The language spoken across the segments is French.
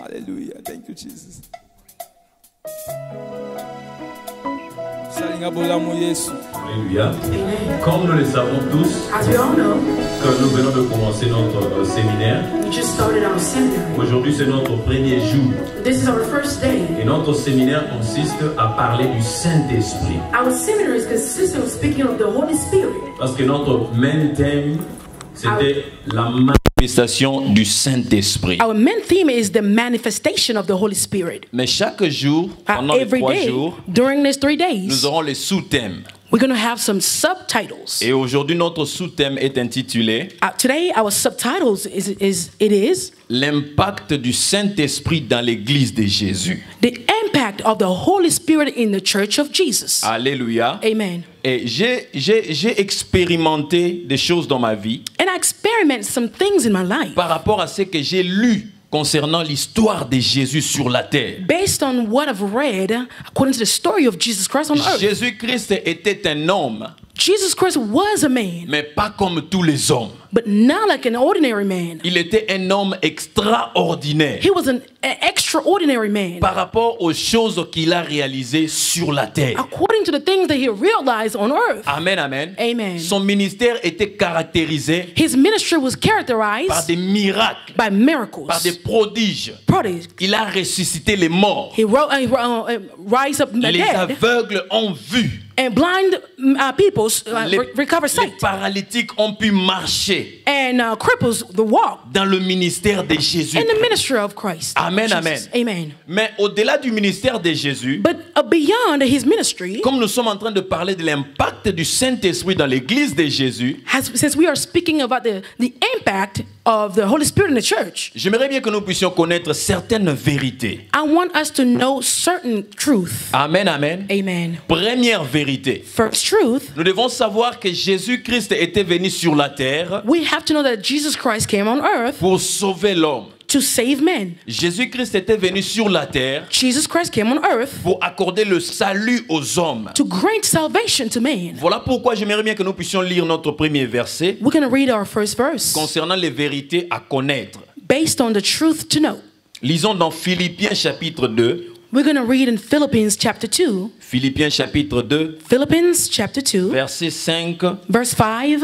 Hallelujah. Thank you, Jesus. Alléluia. Comme nous le savons tous, As we all know, que nous venons de commencer notre séminaire. we just started our seminary. Aujourd'hui, c'est notre premier jour. This is our first day. Et notre séminaire consiste à parler du Saint-Esprit. Our seminary is consistent of speaking of the Holy Spirit. Parce que notre main thème, c'était la manifestation du Saint-Esprit. Our main theme is the manifestation of the Holy Spirit. Mais chaque jour, pendant les Every 3 day, jours, during these 3 days, nous aurons les sous-thèmes. we're going to have some subtitles. Et aujourd'hui, notre sous-thème est intitulé Today, our subtitles is l'impact du Saint-Esprit dans l'Église de Jésus. the impact of the Holy Spirit in the Church of Jesus. Alléluia. Amen. Et j'ai expérimenté des choses dans ma vie And I experiment some things in my life par rapport à ce que j'ai lu concernant l'histoire de Jésus sur la terre. based on what I've read according to the story of Jesus Christ on earth. Jésus-Christ était un homme, Jesus Christ was a man, mais pas comme tous les hommes. but not like an ordinary man. Il était un homme extraordinaire He was an extraordinary man par rapport aux choses qu'il a réalisées sur la terre. according to the things that he realized on earth. Amen, amen. Amen. Son ministère était caractérisé His ministry was par characterized des miracles, by miracles, par des prodiges. prodigies. Il a ressuscité les morts. He rise up the Les dead, aveugles ont vu. and blind people recover Les sight, paralytiques ont pu marcher and cripples the walk dans le ministère de Jésus. in the ministry of Christ. Amen, Jesus. amen. Amen. Mais au-delà du ministère de Jésus, But beyond his ministry, comme nous sommes en train de parler de l'impact du Saint-Esprit dans l'Église de Jésus, since we are speaking about the impact of the Holy Spirit in the church, j'aimerais bien que nous puissions connaître certaines vérités. I want us to know certain truth. Amen, amen. Amen. Première vérité. First truth, Nous devons savoir que Jésus-Christ était venu sur la terre we have to know that Jesus Christ came on earth pour sauver l'homme. to save men. Jésus-Christ était venu sur la terre Jesus Christ came on earth pour accorder le salut aux hommes. to grant salvation to man. Voilà pourquoi j'aimerais bien que nous puissions lire notre premier verset We're going to read our first verse concernant les vérités à connaître. based on the truth to know. Lisons dans Philippiens chapitre 2. We're going to read in Philippians chapter 2. Philippiens chapitre 2, Philippians chapter 2, verset 5, verse 5,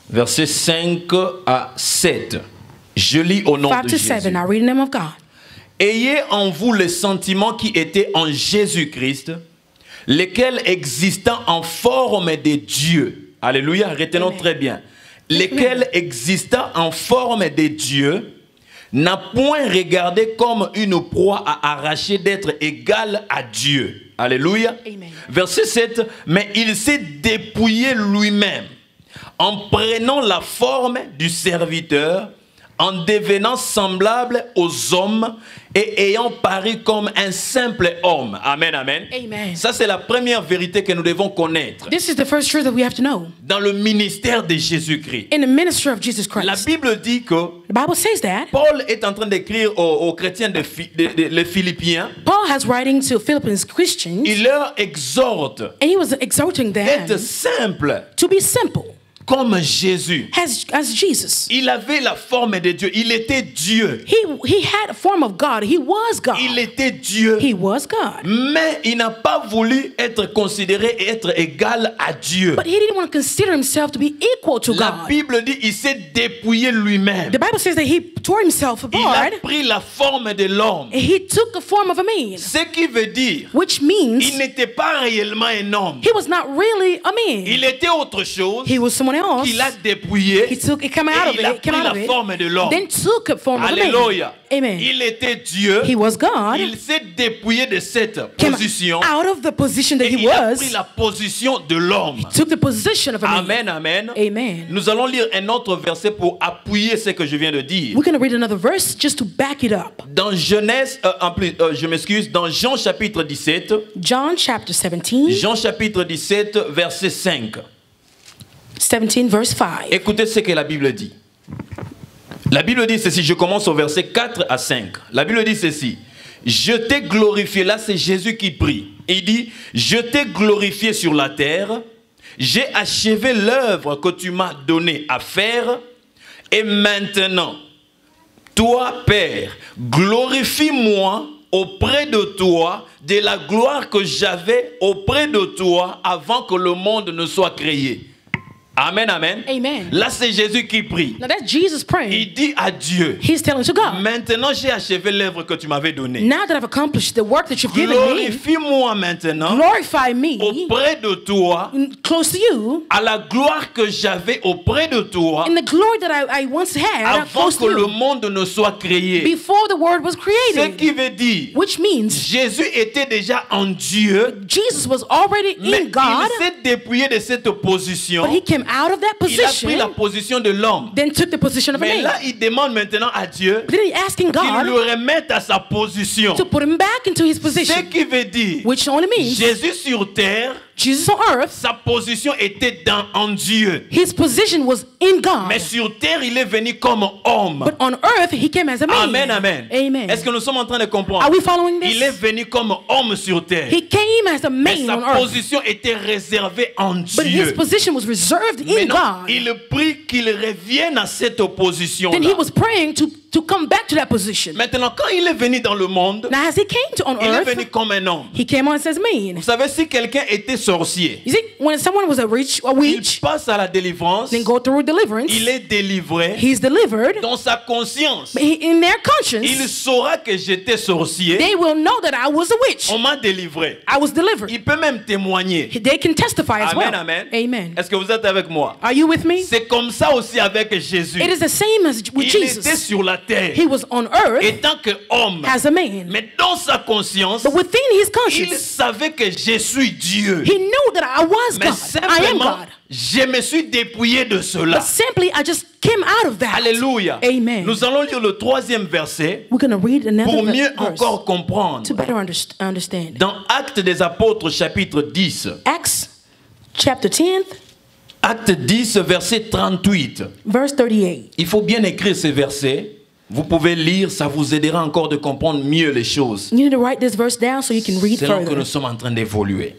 verset 5 à 7. Je lis au nom 5 de to Jésus. 7. I read in the name of God. Ayez en vous les sentiments qui étaient en Jésus-Christ, lesquels existant en forme de Dieu. Alléluia, retenons Amen. très bien. Lesquels existant en forme de Dieu, n'a point regardé comme une proie à arracher d'être égal à Dieu. Alléluia. Amen. Verset 7. Mais il s'est dépouillé lui-même en prenant la forme du serviteur, en devenant semblable aux hommes et ayant paru comme un simple homme. Amen, amen. Amen. Ça, c'est la première vérité que nous devons connaître This is the first truth that we have to know. dans le ministère de Jésus-Christ. In the ministry of Jesus La Christ, Bible dit que the Bible says that Paul est en train d'écrire aux chrétiens les Philippiens. Paul has writing to Philippians Christians, Il leur exhorte and he was exhorting them d'être simple to be simple comme Jésus. as Jesus. Il avait la forme de Dieu. Il était Dieu. He had a form of God. He was God. Il était Dieu. He was God. Mais il n'a pas voulu être considéré et être égal à Dieu. But he didn't want to consider himself to be equal to La God. Bible dit il s'est dépouillé lui-même. The Bible says that he tore himself Il a apart pris la forme de l'homme. and he took the form of a man, Ce qui veut dire which means il n'était pas réellement un homme. he was not really a man. Il était autre chose He was someone else. qu'il a dépouillé. He came Et out of il a it, came pris out la of it, forme de l'homme. then took a form of a man. Alléluia. Amen. Il était Dieu. He was God. Il s'est dépouillé de cette Came position. out of the position that Et he il a was. pris la position de l'homme. Took the position of a man. Amen, amen. Amen. Nous allons lire un autre verset pour appuyer ce que je viens de dire. We're going to read another verse just to back it up. Dans Genèse, je m'excuse, dans Jean chapitre 17, John chapter 17, Jean chapitre 17, verset 5. 17 verse 5. Écoutez ce que la Bible dit. La Bible dit ceci, je commence au verset 4 à 5. La Bible dit ceci. Je t'ai glorifié, là c'est Jésus qui prie. Il dit, je t'ai glorifié sur la terre, j'ai achevé l'œuvre que tu m'as donnée à faire, et maintenant, toi, Père, glorifie-moi auprès de toi de la gloire que j'avais auprès de toi avant que le monde ne soit créé. Amen, amen. Amen. Là, c'est Jésus qui prie. Now that's Jesus praying. Il dit à Dieu, He's telling to God, maintenant j'ai achevé l'œuvre que tu m'avais donnée. now that I've accomplished the work that you've given me, Glorifie-moi maintenant glorify me auprès de toi close to you à la gloire que j'avais auprès de toi in the glory that I once had avant close que to le you monde ne soit créé. before the world was Ce created. qui veut dire, Which means Jésus était déjà en Dieu, Jesus was already mais in God, il s'est dépouillé de cette position. but he came out of that Il a pris la position, position de l'homme. then took the position of a Mais man. là, il demande maintenant à Dieu But then he asking qu'il God le remette à sa position. to put him back into his Ce position, qui veut dire, which only means Jésus sur terre, Jesus on earth, sa position était en Dieu. his position was in God. Mais sur terre, il est venu comme homme. But on earth, he came as a man. Amen, amen. Amen. Est-ce que nous sommes en train de comprendre? Are we following Il est this? venu comme homme sur terre. He came as a Mais man sa on earth. position était réservée en But his Dieu. position was reserved in Maintenant, God. il prie qu'il revienne à cette Then he position-là. was praying to come back to that position. Maintenant, quand il est venu dans le monde, Now, as he came to on il est venu earth, comme un homme. he came on as man. Vous savez, si quelqu'un était sorcier, You see, when someone was a il witch, passe à la délivrance, then go through deliverance, il est délivré. he's delivered. Dans sa conscience, But in their il conscience, saura que j'étais sorcier. they will know that I was a witch. On m'a délivré. I was delivered. Il peut même témoigner. They can testify as Amen, well. amen. Amen. Est-ce que vous êtes avec moi? Are you with me? C'est comme ça aussi avec Jésus. It is the same as with Il était Jesus. sur la terre, He was on earth étant qu'homme. as a man. Mais dans sa conscience, But within his il conscience, savait que je suis Dieu. he knew that I was Mais God. I am simplement, God. je me suis dépouillé de cela. But simply, I just came out of that. Alléluia. Amen. Nous allons lire le 3e verset We're going to read pour another mieux verse encore comprendre. to better understand. Dans Actes des Apôtres, chapitre 10. Acts chapter 10, Acte 10, verset 38. verse 38. Il faut bien écrire ces versets. Vous pouvez lire, ça vous aidera encore de comprendre mieux les choses. You need to write this verse down so you can read C'est là que further. nous sommes en train d'évoluer.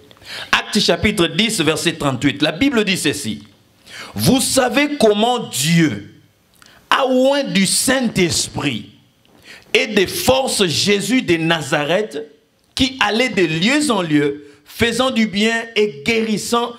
Acte chapitre 10, verset 38. La Bible dit ceci. Vous savez comment Dieu a oint du Saint-Esprit et des forces Jésus de Nazareth qui allait de lieu en lieu, faisant du bien et guérissant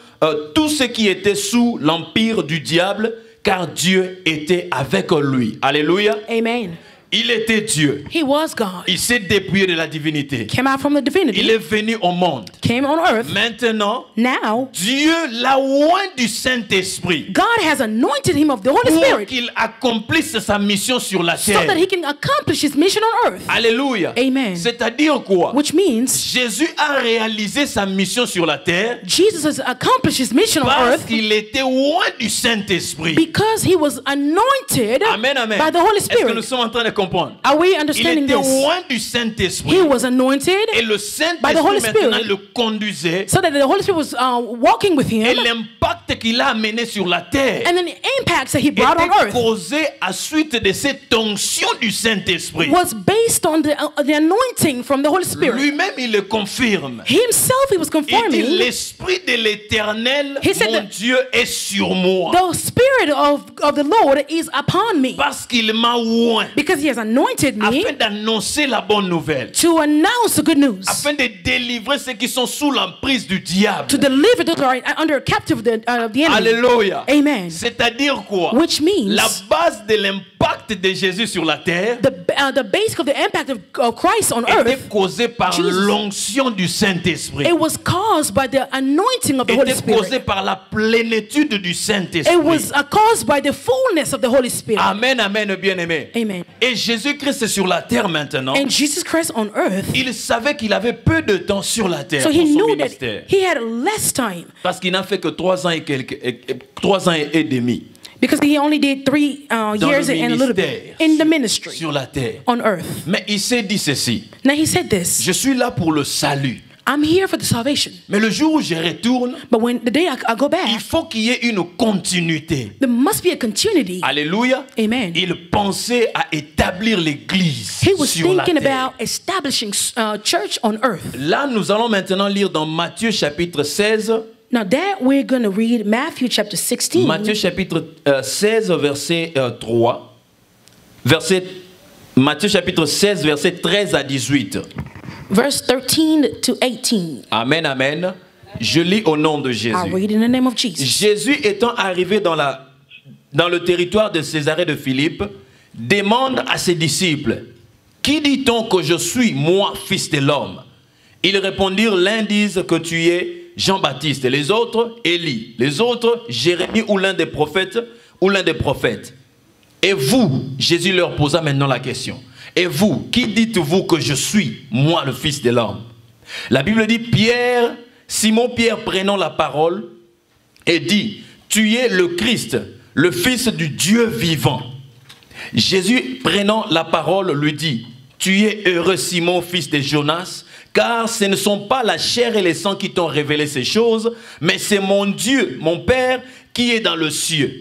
tout ce qui était sous l'empire du diable, car Dieu était avec lui. Alléluia. Amen. Il était Dieu. He was God. Il s'est dépouillé de la divinité. Came out from the Il divinity. est venu au monde. Came on earth. Maintenant, Now, Dieu l'a oint du Saint-Esprit God has anointed him of the Holy pour Spirit qu'il accomplisse sa mission sur la so terre. that he can accomplish his mission on earth. Alléluia. Amen. C'est-à-dire quoi? Which means Jésus a réalisé sa mission sur la terre Jesus has accomplished his mission on parce earth qu'il était oint du Saint-Esprit. because he was anointed Amen, amen. by the Holy Est-ce que nous Spirit. sommes en train de comprendre? Are we Il understanding était this? oint du Saint-Esprit. He was anointed Et le by the Saint-Esprit Holy maintenant Spirit le conduisait. so that the Holy Spirit was walking with Et him, l'impact qu'il a amené sur la terre and then the impacts that he brought on était earth causé à suite de cette onction du Saint-Esprit. was based on the anointing from the Holy Spirit. Lui-même, il le confirme. Himself, he was Il dit, confirming l'Esprit de l'Éternel, He said mon that- Dieu, est sur moi. the Spirit of the Lord is upon me Parce qu'il m'a oint. because he has anointed me Afin d'annoncer la bonne nouvelle. to announce the good news, Afin de délivrer ceux qui sont sous l'emprise du diable. to deliver those who are under captive of the enemy. Alléluia. Amen. C'est-à-dire quoi? Which means La base de l'impact de Jésus sur la terre the basic of the impact of Christ on était earth, causée par Jesus. l'onction du Saint-Esprit. it was caused by the anointing of the Holy Était causée Spirit. par la plénitude du It Saint-Esprit. was caused by the fullness of the Holy Spirit. Amen, amen, bien-aimé. Amen. Et Jésus-Christ sur la terre maintenant, And Jesus Christ on earth, il savait qu'il avait peu de temps sur la terre so pour he son knew that ministère. he had less time Parce qu'il n'a fait que 3 ans et 3 ans et demi because he only did 3 dans years le and a little ministère bit in the ministry sur la terre. on earth. Mais il s'est dit ceci: Now he said this, je suis là pour le salut. I'm here for the salvation. Mais le jour où je retourne, But when the day I go il back, faut qu'il y ait une continuité. there must be a continuity. Alléluia. Amen. Il pensait à établir l'église He was sur la thinking terre. about establishing church on earth. Là, nous allons maintenant lire dans Matthieu chapitre 16. Now that we're going to read Matthew chapter 16. Matthieu chapitre 16, verset 3. Verset Matthieu chapitre 16, versets 13 à 18. Verse 13 to 18. Amen, amen. Je lis au nom de I Jésus. read in the name of Jesus. Jésus étant arrivé dans le territoire de Césarée de Philippe, demande à ses disciples, « Qui dit-on que je suis, moi, fils de l'homme ?» Ils répondirent, l'un disent que tu es Jean-Baptiste, et les autres, Élie, les autres, Jérémie ou l'un des prophètes, Et vous, Jésus leur posa maintenant la question, et vous, qui dites-vous que je suis, moi, le fils de l'homme? La Bible dit, Simon-Pierre prenant la parole, et dit, tu es le Christ, le fils du Dieu vivant. Jésus prenant la parole lui dit, tu es heureux Simon, fils de Jonas, car ce ne sont pas la chair et le sang qui t'ont révélé ces choses, mais c'est mon Dieu, mon Père, qui est dans le ciel.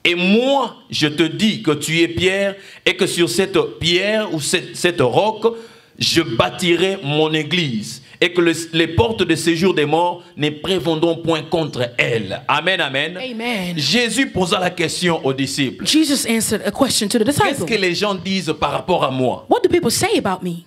Et moi, je te dis que tu es Pierre, et que sur cette pierre ou cette roc, je bâtirai mon église, et que les portes de séjour des morts ne prévaudront point contre elle. Amen, amen. Amen. Jésus posa la question aux disciples. Jesus answered a question to the Qu'est-ce disciples. que les gens disent par rapport à moi? What do people say about me?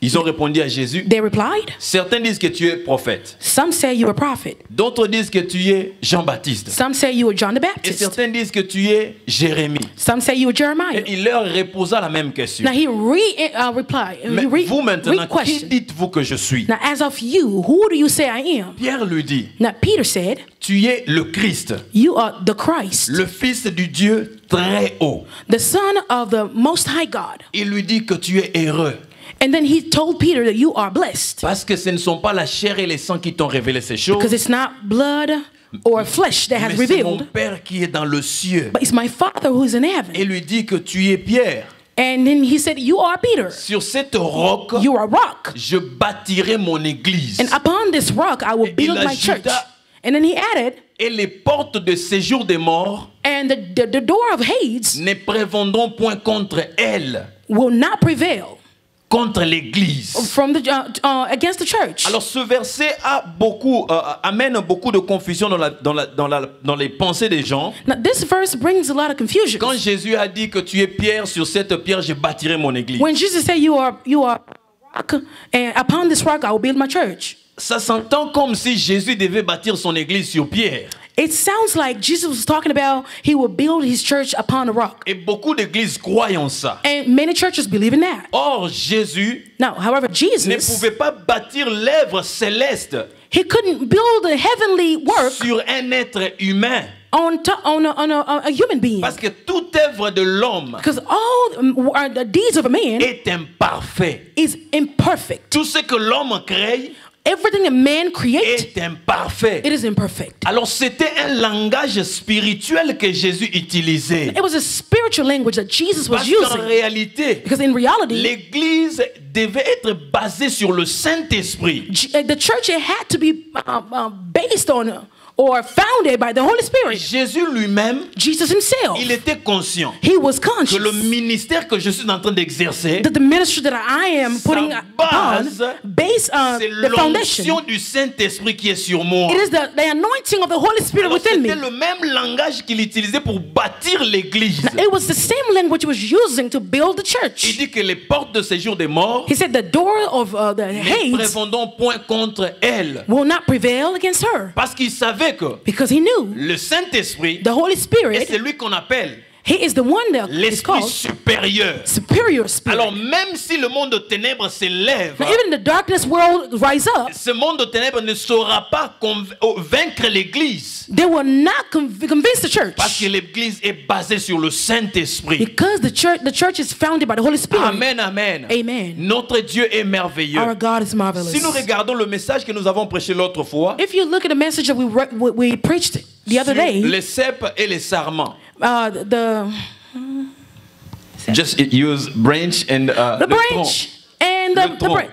Ils ont répondu à Jésus. They replied, Certains disent que tu es prophète. some say you are a prophet. D'autres disent que tu es Jean-Baptiste. Some say you are John the Et Baptist. certains disent que tu es Jérémie. Some say you are Jeremiah. Et il leur reposa la même question. Now he replied. Mais vous maintenant, qui question. dites-vous que je suis? Now as of you, who do you say I am? Pierre lui dit, Now Peter said, tu es le Christ, you are the Christ, le Fils du Dieu très haut. the Son of the Most High God. Il lui dit que tu es heureux. And then he told Peter that you are blessed Parce que ce ne sont pas la chair et le sang qui t'ont révélé ces choses, because it's not blood or flesh that has mais c'est mon revealed, Père qui est dans le ciel. but it's my Father who is in heaven. Et lui dit que tu es Pierre. And then he said, you are Peter. Sur cette roc, You are a rock. je bâtirai mon église. And upon this rock I will Et build il my church. ajouta, And then he added, et les portes de séjour des morts and the door of Hades ne prévaudront point contre elle, will not prevail contre l'église. from against the church. Alors ce verset amène beaucoup de confusion dans les pensées des gens. Now this verse brings a lot of confusion. Quand Jésus a dit que tu es Pierre, sur cette pierre je bâtirai mon église. When Jesus said you are rock, and upon this rock I will build my church, Ça s'entend comme si Jésus devait bâtir son église sur pierre. it sounds like Jesus was talking about he will build his church upon a rock. Et beaucoup d'églises croient en ça. And many churches believe in that. Or Jésus Now, however, ne Jesus, pouvait pas bâtir l'œuvre céleste he couldn't build a heavenly work sur un être humain. on a human being. Parce que toute œuvre de l'homme Because all the deeds of a man est imparfait. is imperfect. Tout ce que l'homme crée Everything a man creates, est imparfait. it is imperfect. Alors c'était un langage spirituel que Jésus utilisait. It was a spiritual language that Jesus was Parce qu'en using. réalité, Because in reality, l'église devait être basée sur le Saint-Esprit. the church it had to be based on or founded by the Holy Spirit. Jésus lui-même, Jesus himself, il était conscient he was que conscious le ministère que je suis en train d'exercer, that the ministry that I am putting sa upon, base, based on c'est the foundation, l'onction du Saint-Esprit qui est sur moi. it is the anointing of the Holy Spirit Alors within me. c'était le même langage qu'il utilisait pour bâtir l'église. It was the same language he was using to build the Il church. dit que les portes de séjour des morts He said the door of the ne Hades prévaudront point contre elle. will not prevail against her. Parce qu'il savait que Because he knew le Saint-Esprit the Holy est Spirit, celui qu'on appelle he is the one that is l'Esprit called supérieur. superior spirit. Alors même si le monde de ténèbres s'élève, Now, even the darkness world rise up, ce monde de ténèbres ne saura pas vaincre l'église. they will not convince the church. Parce que l'église est basée sur le Saint-Esprit. Because the church is founded by the Holy Spirit. Amen, amen. Amen. Notre Dieu est merveilleux. Our God is marvelous. Si nous regardons le message que nous avons prêché l'autre fois, If you look at the message that we preached the other sur day, les cèpes et les sarments. The Just use branch and le branch and Le tronc.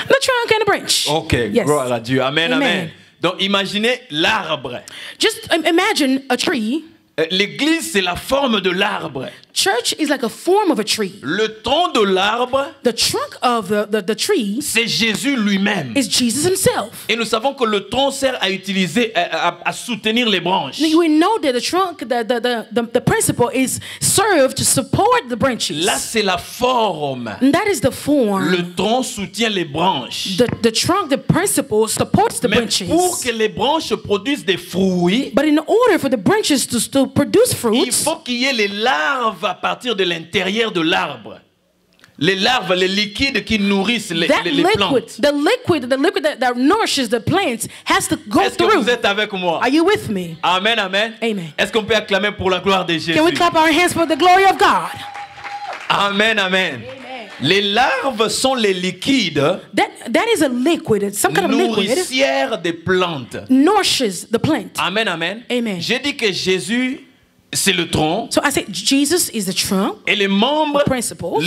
the trunk and the branch. Ok, Yes. gloire à Dieu. Amen, Amen. amen. Donc imaginez l'arbre. Just imagine a tree. L'église, c'est la forme de l'arbre. church is like a form of a tree. Le tronc de l'arbre, The trunk of the tree c'est Jésus lui-même. is Jesus himself. Et nous savons que le tronc sert à utiliser, à soutenir les branches. We know that the trunk, the principle is served to support the branches. Là, c'est la forme. And that is the form. Le tronc soutient les branches. The trunk, the principle supports the Mais branches. pour que les branches produisent des fruits, But in order for the branches to produce il fruits, faut qu'il y ait les larves à partir de l'intérieur de l'arbre. Les larves, les liquides qui nourrissent les plantes. the liquid that nourishes the plants has to go Est-ce que through. vous êtes avec moi? Are you with me? Amen, amen. Amen. Est-ce qu'on peut acclamer pour la gloire de Jésus? Can we clap our hands for the glory of God? Amen, amen. Les larves sont les liquides That is a liquid. It's some kind of liquid. nourricières des plantes. Nourishes the plant. Amen, amen. Amen. J'ai dit que Jésus, c'est le tronc. So I say Jesus is the trunk. Et les membres, Principles.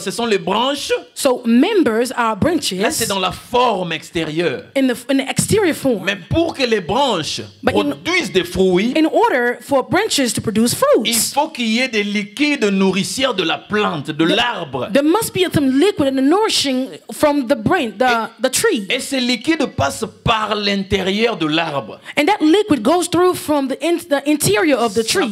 ce sont les branches. So members are Là, branches c'est dans la forme extérieure. in the exterior form. Mais pour que les branches But produisent des fruits, In order for branches to produce il fruits, faut qu'il y ait des liquides nourricières de la plante, de l'arbre. there must be some liquid and nourishing from the the tree. Et ces liquides passent par l'intérieur de l'arbre. And that liquid goes through from the interior of the tree.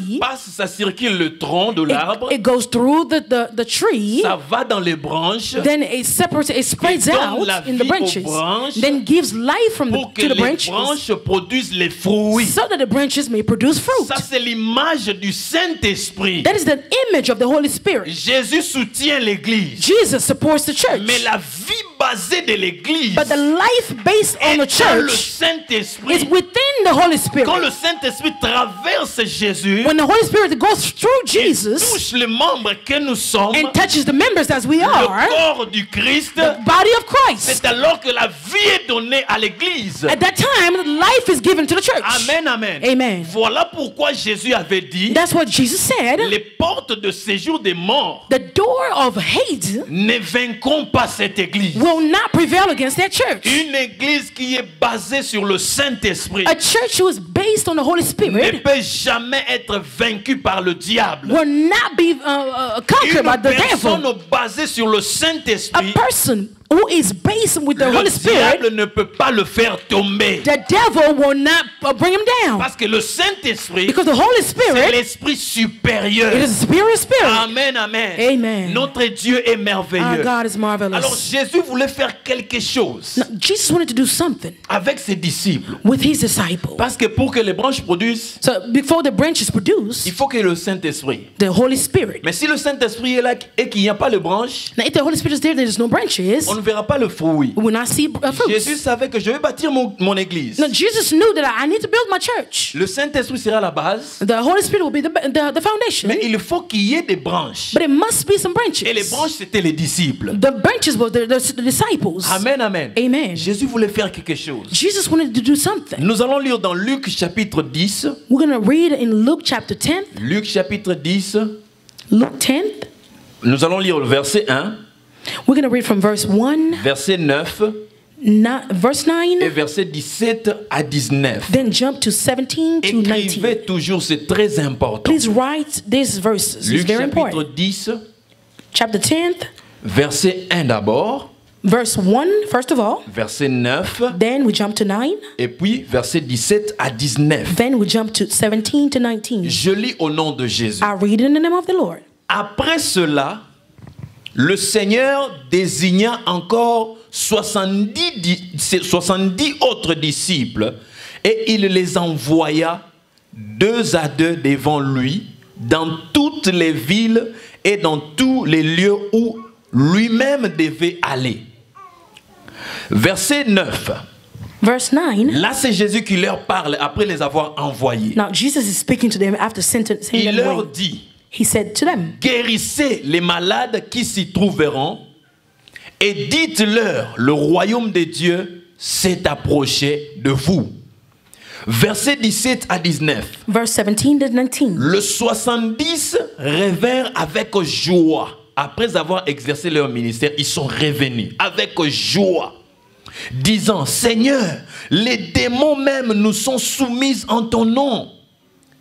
Ça circule le tronc de l'arbre. It goes through the tree. Ça va dans les branches Then it separates, it spreads donne out la in the vie aux branches. branches Then gives life from pour que to the les branches branches produisent les fruits. so that the branches may produce fruit. Ça, c'est l'image du Saint-Esprit. That is the image of the Holy Spirit. Jésus soutient l'Église. Jesus supports the church. Mais la vie basée de l'Église But the life based on the est dans le church Saint-Esprit. is within the Holy Quand le Spirit. Saint-Esprit traverse Jésus, When the Holy Spirit goes through il Jesus touche les membres que nous sommes, and touches the members as we le are, corps du Christ, the body of Christ, c'est alors que la vie est donnée à l'Église. at that time, life is given to the church. Amen, amen. Amen. Voilà pourquoi Jésus avait dit, That's what Jesus said. les portes de séjour des morts The door of Hades ne vaincront pas cette Église. will not prevail against that church. Une Église qui est basée sur le Saint-Esprit A church who is based on the Holy ne Spirit peut jamais être vaincue par le diable. will not be conquered by Une the personne devil. basée sur le A Saint-Esprit, person who is based with the le Holy Spirit, diable ne peut pas le faire tomber. the devil will not bring him down. Parce que le Saint-Esprit, Because the Holy c'est Spirit, l'Esprit supérieur. it is a spirit. Amen, amen. Amen. Notre Dieu est Our merveilleux. God is Alors marvelous. Jésus voulait faire quelque chose Now, Jesus wanted to do something avec ses disciples. with his disciples. Parce que pour que les branches produisent, So before the branches produce, il faut que le Saint-Esprit. the Holy Spirit. Mais si le Saint-Esprit est là et qu'il n'y a pas de branches, Now if the Holy Spirit is there, there's no branches. on ne verra pas le fruit. We will not see Jésus fruits. savait que je vais bâtir mon église. Now Jesus knew that I need to build my church. Le Saint-Esprit sera la base, The Holy Spirit will be the foundation. mais il faut qu'il y ait des branches. But it must be some branches. Et les branches, c'était les disciples. The branches were the disciples. Amen, amen. Amen. Jésus voulait faire quelque chose. Jesus wanted to do something. Nous allons lire dans Luc chapitre 10. We're going to read in Luke chapter 10. Luc chapitre 10. Luke 10. Nous allons lire le verset 1, We're going to read from verse 1, verset 9 verse et 9, verset 17 à 19. then jump to 17 to 19. Écrivez toujours, c'est très important. Please write these verses. It's Luc very chapitre important. 10, Chapter 10, verset 1 d'abord, verse 1, first of all. verset 9, Then we jump to 9. et puis verset 17 à 19. Then we jump to 17 to 19. Je lis au nom de Jésus. I read in the name of the Lord. Après cela, le Seigneur désigna encore 70 autres disciples et il les envoya 2 à 2 devant lui dans toutes les villes et dans tous les lieux où lui-même devait aller. Verset 9. Verse 9. Là, c'est Jésus qui leur parle après les avoir envoyés. Now Jesus is speaking to them after sending Il them leur away. dit: He said to them, guérissez les malades qui s'y trouveront et dites-leur, le royaume de Dieu s'est approché de vous. Versets 17 à 19. verse 17 to 19. Le 70 revinrent avec joie. Après avoir exercé leur ministère, ils sont revenus avec joie, disant: Seigneur, les démons même nous sont soumis en ton nom.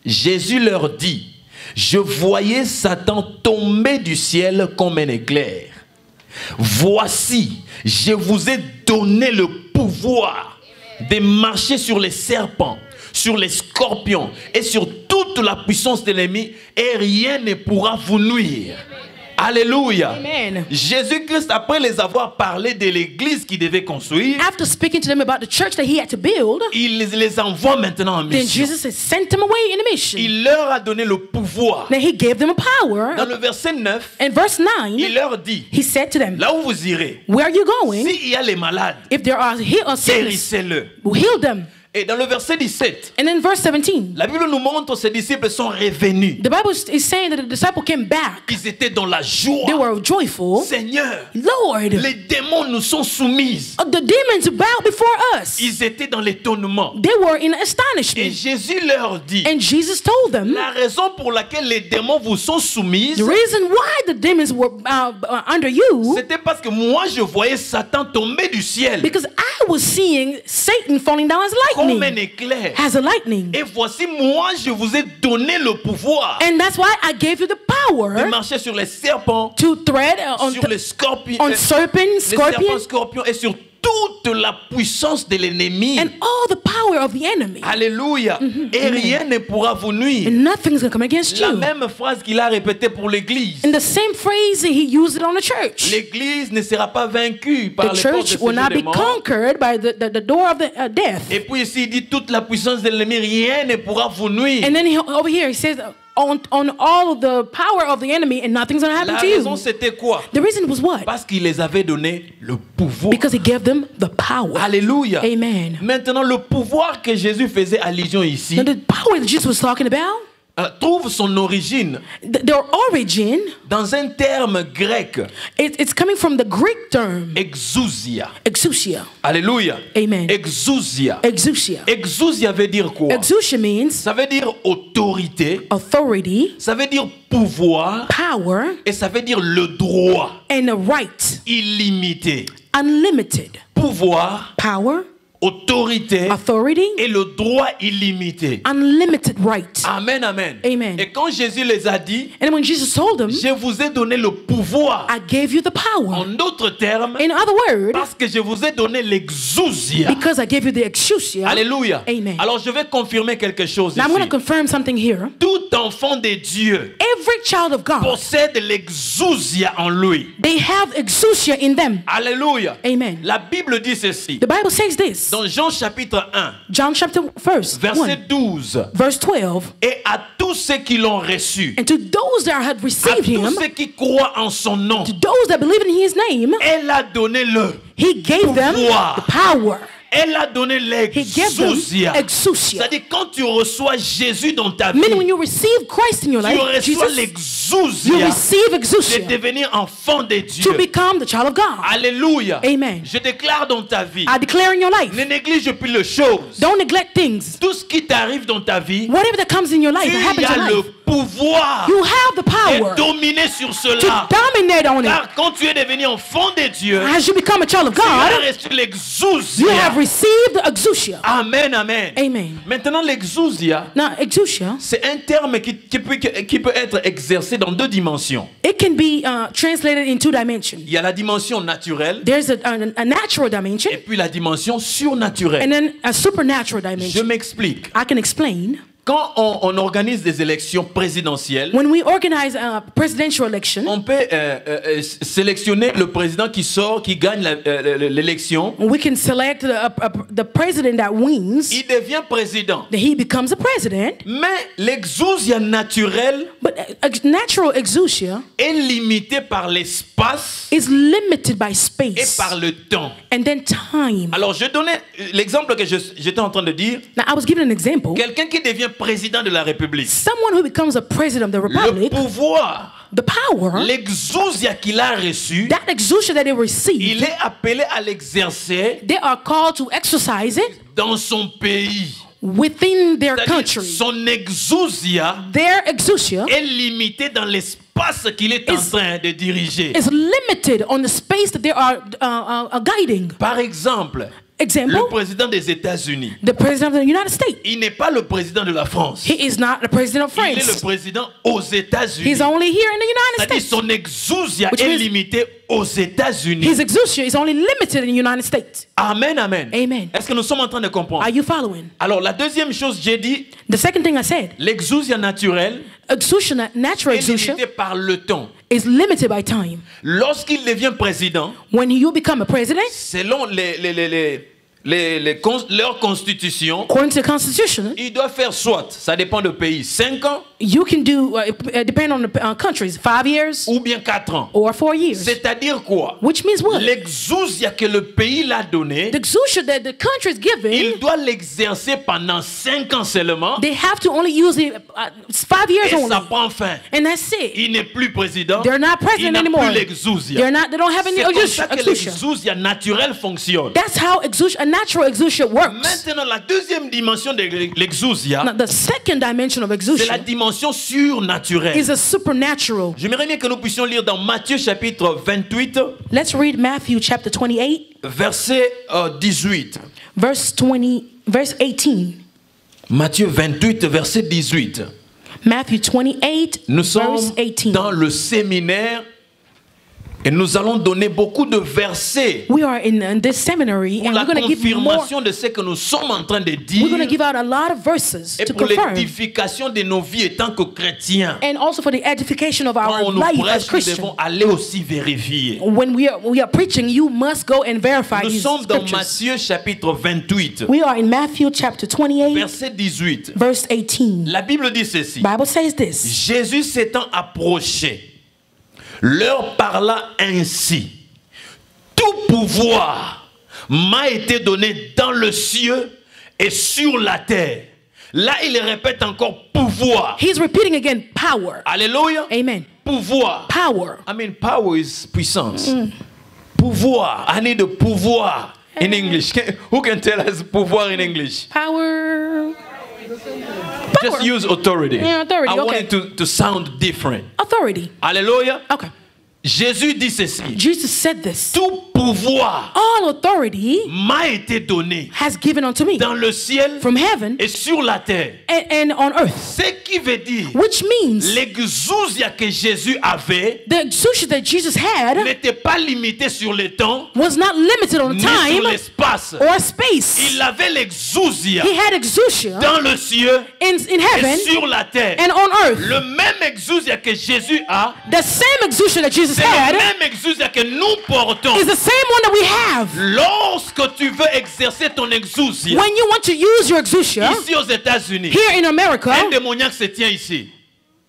Jésus leur dit: Je voyais Satan tomber du ciel comme un éclair. Voici, je vous ai donné le pouvoir de marcher sur les serpents, sur les scorpions et sur toute la puissance de l'ennemi, et rien ne pourra vous nuire. Alléluia. Amen. Jésus-Christ, après les avoir parlé de l'église qu'il devait construire, After speaking to them about the church that he had to build, il les envoie maintenant en then mission. Jesus has sent them away in a mission. Il leur a donné le pouvoir. Then he gave them a power. Dans le verset 9, In verse il 9, leur dit, he said to them, là où vous irez, where are you going? s'il y a les malades, If there are sickness, guérissez-le. heal them. Et dans le verset 17, And then verse 17, la Bible nous montre que ses disciples sont revenus. the Bible is saying that the disciple came back. Ils étaient dans la joie. They were joyful. Seigneur, Lord, les démons nous sont soumis. the demons bowed before us. Ils étaient dans l'étonnement. They were in Et astonishment. Jésus leur dit, And Jesus told them, la raison pour laquelle les démons vous sont soumis, the reason why the demons were under you, c'était parce que moi je voyais Satan tomber du ciel because I was seeing Satan falling down as comme un lightning, éclair. as a lightning. Et voici, moi je vous ai donné le pouvoir And that's why I gave you the de power marcher sur les serpents, to tread sur les scorpions, on serpents, les serpents, scorpions, scorpions et sur toute la puissance de l'ennemi. and all the power of the enemy. Alléluia. Et rien ne pourra vous nuire. And nothing's going to come against La you. même phrase qu'il a répétée pour l'église. In the same phrase, he used it on the church. L'église ne sera pas vaincue par The les portes de church ce will jeu not des be morts. conquered by the door of the death. Et puis ici il dit toute la puissance de l'ennemi, rien ne pourra vous nuire. And then over here, he says, on all of the power of the enemy, and nothing's going to happen La to raison you. c'était quoi? The reason was what? Parce qu'il les avait donné le pouvoir. Because he gave them the power. Alléluia. Amen. Maintenant, le pouvoir que Jésus faisait allusion ici Now, the power that Jesus was talking about, trouve son origine their origin, dans un terme grec, it's coming from the Greek term, exousia. exousia. Alléluia. Amen. Exousia. Exousia. Exousia veut dire quoi? Exousia means Ça veut dire autorité, authority, ça veut dire pouvoir power, et ça veut dire le droit and a right. illimité. Unlimited. Pouvoir, Power, autorité authority, et le droit illimité. unlimited right. Amen, amen. Amen. Et quand Jésus les a dit, And when Jesus told them, je vous ai donné le pouvoir. I gave you the power. En d'autres termes, In other words, parce que je vous ai donné l'exousia. because I gave you the exousia. Alléluia. Amen. Alors je vais confirmer quelque chose Now I'm going to ici. confirm something here. Tout enfant de Dieu Every child of God, possède l'exousia en lui. they have exousia in them. Alléluia. Amen. La Bible dit ceci. The Bible says this. Dans Jean chapitre 1, John chapter 1, verset 12. verse 12. Et à tous ceux qui l'ont reçu, And to those that had à received tous him, ceux qui croient en son nom, to those that believe in his name, elle a donné le. he gave them Pouvoir. the power. Elle a donné He gave them l'exousia. exousia. C'est-à-dire quand tu reçois Jésus dans ta vie, Meaning when you receive Christ in your tu life, reçois Jesus, you l'exousia receive de exousia devenir enfant de to Dieu. become the child of God. Alléluia. Amen. Je déclare dans ta vie, I declare in your life, ne néglige plus les choses. don't neglect things. Tout ce qui t'arrive dans ta vie, Whatever that comes in your life, tu that happens in as your le life, pouvoir you have the de power dominer sur to cela. dominate on it. Car quand tu es devenu enfant de Dieu, As you become a child of tu as God, reçu you l'exousia. have received the exousia. Amen, amen. Amen. Maintenant, l'exousia, Now, exousia, c'est un terme qui peut être exercé dans deux dimensions. it can be translated in two dimensions. Il y a la dimension naturelle There's a natural dimension et puis la dimension surnaturelle. and then a supernatural Je dimension. m'explique. I can explain. Quand on organise des élections présidentielles, When we organize a presidential election, on peut sélectionner le président qui sort, qui gagne l'élection. we can select the president that wins, Il devient président. that he becomes a president. Mais l'exousia naturelle But natural exousia est limitée par l'espace is limited by et space par le temps. and then time. Alors, je donnais l'exemple que j'étais en train de dire. Now, I was given an example. Quelqu'un qui devient président de la République. Someone who becomes a president of the Le republic, pouvoir, the power, l'exousia qu'il a reçu, that exousia that they il receive, est appelé à l'exercer they are called to exercise it dans son pays. within their C'est-à-dire, country. son exousia Their exousia est limité dans l'espace qu'il est en train de diriger. is limited on the space that they are guiding. Par exemple, Example, le président des États-Unis, the president of the United States. il n'est pas le président de la France. He is not the president of Il est le France. président aux États-Unis. He's only here in the United C'est-à-dire States. son exousia Which est means- limité aux États-Unis. His exousia is only limited in the United States. Amen, amen. Amen. Est-ce que nous sommes en train de comprendre? Are you following? Alors, la deuxième chose, j'ai dit, The second thing I said, l'exousia naturel exousia, natural est exousia, limité par le temps. is limited by time. Lorsqu'il devient président, When you become a president, selon leur constitution, according to the Constitution, il doit faire soit, ça dépend du pays, 5 ans you can do, depending on the countries, 5 years ou bien 4 ans. or 4 years. C'est-à-dire quoi? Which means what? L'exousia que le pays l'a donné, The exousia that the country is giving, il doit l'exercer pendant 5 ans seulement they have to only use it 5 years et only. ça prend fin. And that's it. Il n'est plus président, They're not il president n'a anymore. plus l'exousia. They don't have any C'est comme ça que exousia. l'exousia naturel fonctionne. That's how a natural exousia works. Maintenant, la deuxième dimension de l'exousia, Now, the second dimension of c'est la exousia dimension surnaturelle. is a supernatural. J'aimerais bien que nous puissions lire dans Matthieu chapitre 28, Let's read Matthew chapter 28, verset 18. verse 18. Matthieu 28, verset 18. Matthew 28, Nous verse sommes 18. dans le séminaire et nous allons donner beaucoup de versets We are in this seminary, pour and la we're going to give more. confirmation de ce que nous sommes en train de We're going to dire give out a lot of verses et to pour confirm, l'édification de nos vies en tant que chrétiens. and also for the edification of our Quand on nous life as prêche, nous Christians. devons aller aussi vérifier. When we are preaching, you must go and verify Nous these sommes dans scriptures. Matthieu chapitre 28, We are in Matthew chapter 28, verset 18. verse 18. La Bible dit ceci. Bible says this. Jésus s'étant approché, leur parla ainsi. Tout pouvoir m'a été donné dans le ciel et sur la terre. Là, il répète encore pouvoir. He's repeating again, power. Alléluia. Amen. Pouvoir. Power. I mean, power is puissance. Pouvoir. I need a pouvoir in English. Who can tell us pouvoir in English? Power. Just use authority. Yeah, authority, I want okay. it to sound different. Authority. Alléluia. Okay. Jésus dit ceci. Jesus said this. Tout pouvoir All authority m'a été donné has given unto me dans le ciel from heaven et sur la terre. and on earth. Ce qui veut dire Which means l'exousia que Jésus avait the exousia that Jesus had n'était pas limité sur le temps was not limited on ni sur time l'espace. or space. Il avait l'exousia He had exousia dans le ciel in et heaven sur la terre. and on earth. Le même exousia que Jésus a, The same exousia that Jesus c'est le had même exousia que nous portons. is the same one that we have. Lorsque tu veux exercer ton exousia When you want to use your exousia ici aux États-Unis, here in America, un démoniaque se tient ici.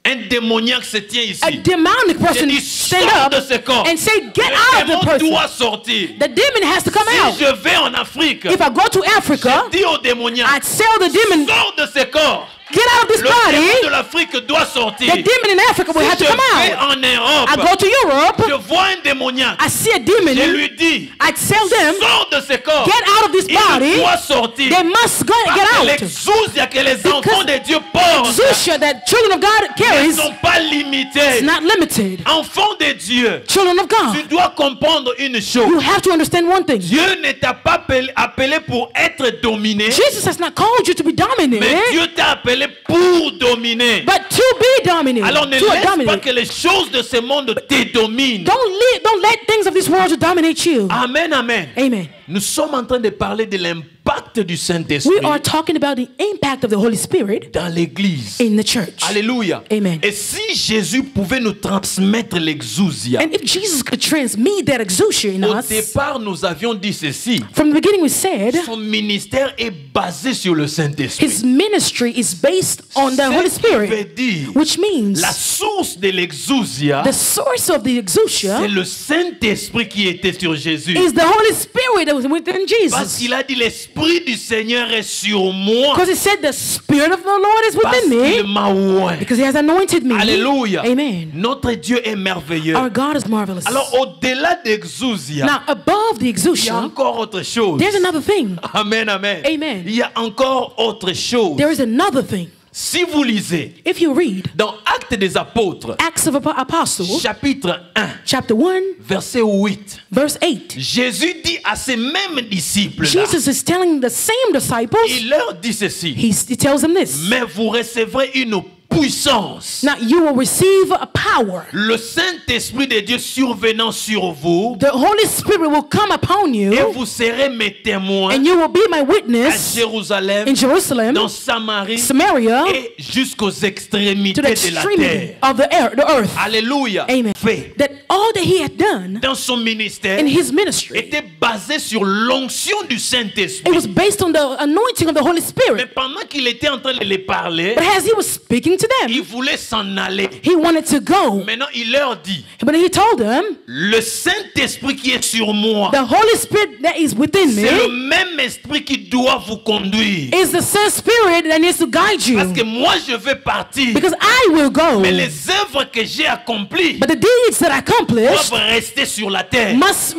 Un démoniaque se tient ici. a demonic J'ai person dit, stand sors up de ce corps. and say, get Le out of the démon person. doit sortir. The demon has to come Si out. je vais en Afrique, If I go to Africa, dis au démoniaque, I'd tell the demon, sors de ce corps. get out of this Le démon de body. l'Afrique doit sortir. The demon in Africa will have Si to je come vais out. en Europe, I go to Europe, je vois un démoniaque. I see a Je demon, lui dis, I tell them, sors de ce corps. get out of this Il body. doit sortir. They must go Parce get que out. l'exousia que les enfants de Dieu portent Exousia that children of God ne carries sont pas is limités. not limited. Enfants de Dieu, Children of tu God, dois comprendre une you chose. have to understand one thing. Dieu ne t'a pas appelé pour être dominé, Jesus has not called you to be dominated, mais Dieu t'a appelé pour dominer. but to be dominated. Alors ne To laisse pas dominate. que les choses de ce monde te dominent. Don't let things of this world to dominate you. Amen, amen. Amen. Nous sommes en train de parler de l'impact du Saint-Esprit We are talking about the impact of the Holy Spirit dans l'Église. in the church. Alléluia. Amen. Et si Jésus pouvait nous transmettre l'exousia, And if Jesus could transmit that exousia in au us, départ nous avions dit ceci. from the beginning we said Son ministère est basé sur le Saint-Esprit. his ministry is based on the Ce Holy qui veut Spirit, dire, which means la source de l'exousia, the source of the c'est exousia le Saint-Esprit qui était sur Jésus. is the Holy Spirit that was within Parce Jesus. qu'il a dit, l'Esprit du Seigneur est sur moi. Because it said the Spirit of the Lord is Parce within qu'il me m'a oint. because he has anointed me. Alléluia. Amen. Notre Dieu est merveilleux. Our God is marvelous. Alors, au-delà d'exousia, Now, above the il y a exousia, encore autre chose. there's another thing. Amen, amen. Amen. Il y a encore autre chose. There is another thing. Si vous lisez If you read dans Actes des Apôtres, Acts of Apostles, chapitre 1, chapter 1, verset 8, verse 8, Jésus dit à ces mêmes disciples-là, Jesus is telling the same disciples, il leur dit ceci, he tells them this. mais vous recevrez une puissance. Now you will receive a power. Le Saint-Esprit de Dieu survenant sur vous, The Holy Spirit will come upon et you, vous serez mes témoins and you will be my à witness Jérusalem, in Jerusalem, dans Samarie Samaria, et jusqu'aux to extrémités the de la extremity terre. of the earth. Alléluia. Amen. Fait That all that he had done dans son ministère in his ministry, était basé sur l'onction du it Saint-Esprit. was based on the anointing of the Holy Mais Spirit. pendant qu'il était en train de les parler, But as he was speaking to il them, voulait s'en aller. he wanted to go. Maintenant, il leur dit, But he told them, le Saint-Esprit qui est sur moi, the Holy Spirit that is within c'est le me même esprit qui doit vous conduire. is the same spirit that needs to guide Parce que you. moi, je vais partir. Because I will go. Mais les œuvres que j'ai accomplies But the deeds that I accomplished doivent rester sur la terre. must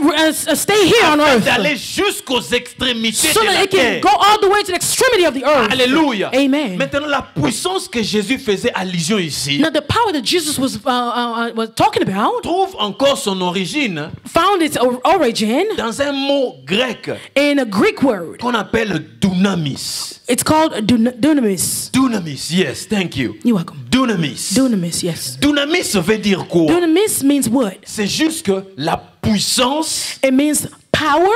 stay here on Afin earth, d'aller jusqu'aux extrémités so de that la it can terre. go all the way to the extremity of the earth. Alléluia. Amen. Maintenant, la puissance que Jésus faisait allusion ici Now the power that Jesus was talking about trouve encore son origine found its origin dans un mot grec in a Greek word. qu'on appelle dunamis. It's called dunamis. Dunamis, yes, thank you. You're welcome. Dunamis. Dunamis, yes. Dunamis veut dire quoi? Dunamis means what? C'est juste que la puissance, It means power,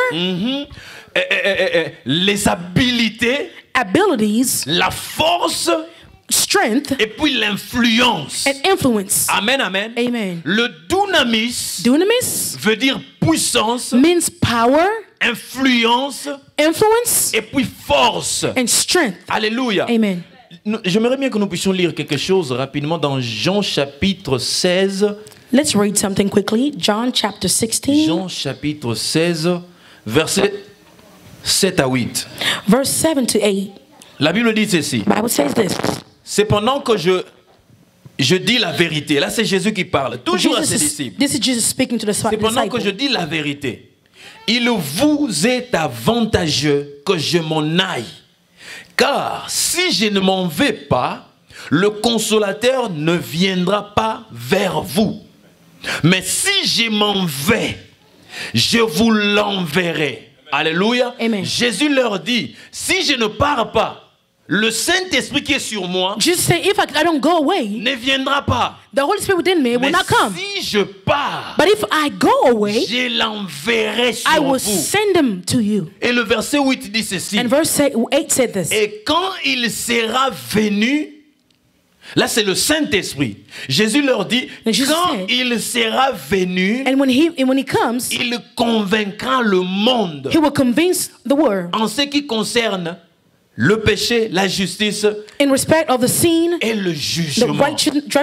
les habiletés, abilities, la force strength, et puis l'influence. and influence. Amen, amen. Amen. Le dunamis Dunamis veut dire puissance, means power, influence influence, et puis force. and strength. Alléluia. Amen. J'aimerais bien que nous puissions lire quelque chose rapidement dans Jean chapitre 16. Let's read something quickly. John chapter 16, Jean chapitre 16, versets 7 à 8. verse 7 to 8. La Bible dit ceci. Bible says this. C'est pendant que je dis la vérité. Là, c'est Jésus qui parle, toujours à ses disciples. This is Jesus speaking to the C'est pendant que je disciples. dis la vérité. Il vous est avantageux que je m'en aille. Car si je ne m'en vais pas, le consolateur ne viendra pas vers vous. Mais si je m'en vais, je vous l'enverrai. Alléluia. Amen. Jésus leur dit, si je ne pars pas, le Saint-Esprit qui est sur moi Jesus said, if I don't go away, ne viendra pas. the Holy Spirit within me will Mais not come. si je pars, But if I go away, je l'enverrai I sur will vous. send them to you. Et le verset 8 dit ceci. And verse 8 said this. Et quand il sera venu, là c'est le Saint-Esprit. Jésus leur dit, And Jesus quand said- il sera venu, And when he comes, il convaincra le monde he will convince the world en ce qui concerne le péché, la justice in respect of the sin, et le the jugement.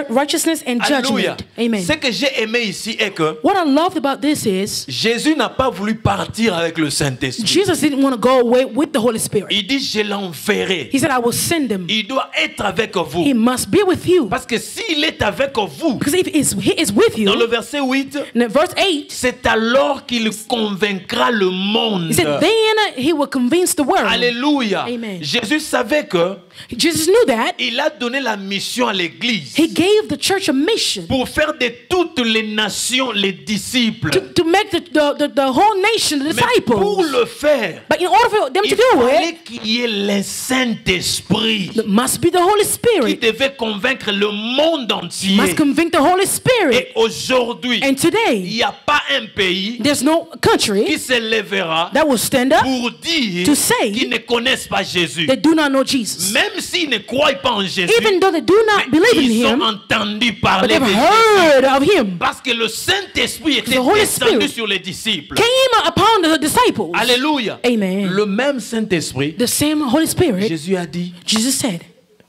righteousness and Alléluia. judgment. Amen. Ce que j'ai aimé ici est que What I loved about this is Jésus n'a pas voulu partir avec le Saint-Esprit. Jesus didn't want to go away with the Holy Spirit. Il dit, je l'enverrai. He said, I will send him. Il doit être avec vous. He must be with you. Parce que s'il est avec vous, Because if he is with dans le you, verset 8, in verse 8, c'est alors qu'il convaincra le monde. he said, then he will convince the world. Alléluia. Amen. Jésus savait que Jesus knew that. il a donné la mission à l'église He gave the church a mission pour faire de toutes les nations les disciples. to make the whole nation the Mais pour disciples. le faire, But in order for them il to do fallait it, qu'il y ait le Saint-Esprit it must be the Holy qui Spirit. devait convaincre le monde entier. Must convict the Holy Spirit. Et aujourd'hui, And il today, n'y a pas un pays there's no qui country se lèvera that will stand up pour dire to say qu'ils ne connaissent pas Jésus. that do not know Jesus. Même s'ils ne croient pas en Jésus, Even though they do not mais believe in ils ont him, entendu but parler they've de Jésus. heard of him. Parce que le Saint-Esprit était The Holy descendu Spirit sur les disciples. Came upon the disciples. Alléluia. Amen. Le même Saint-Esprit, The same Holy Spirit, Jésus a dit, Jesus said,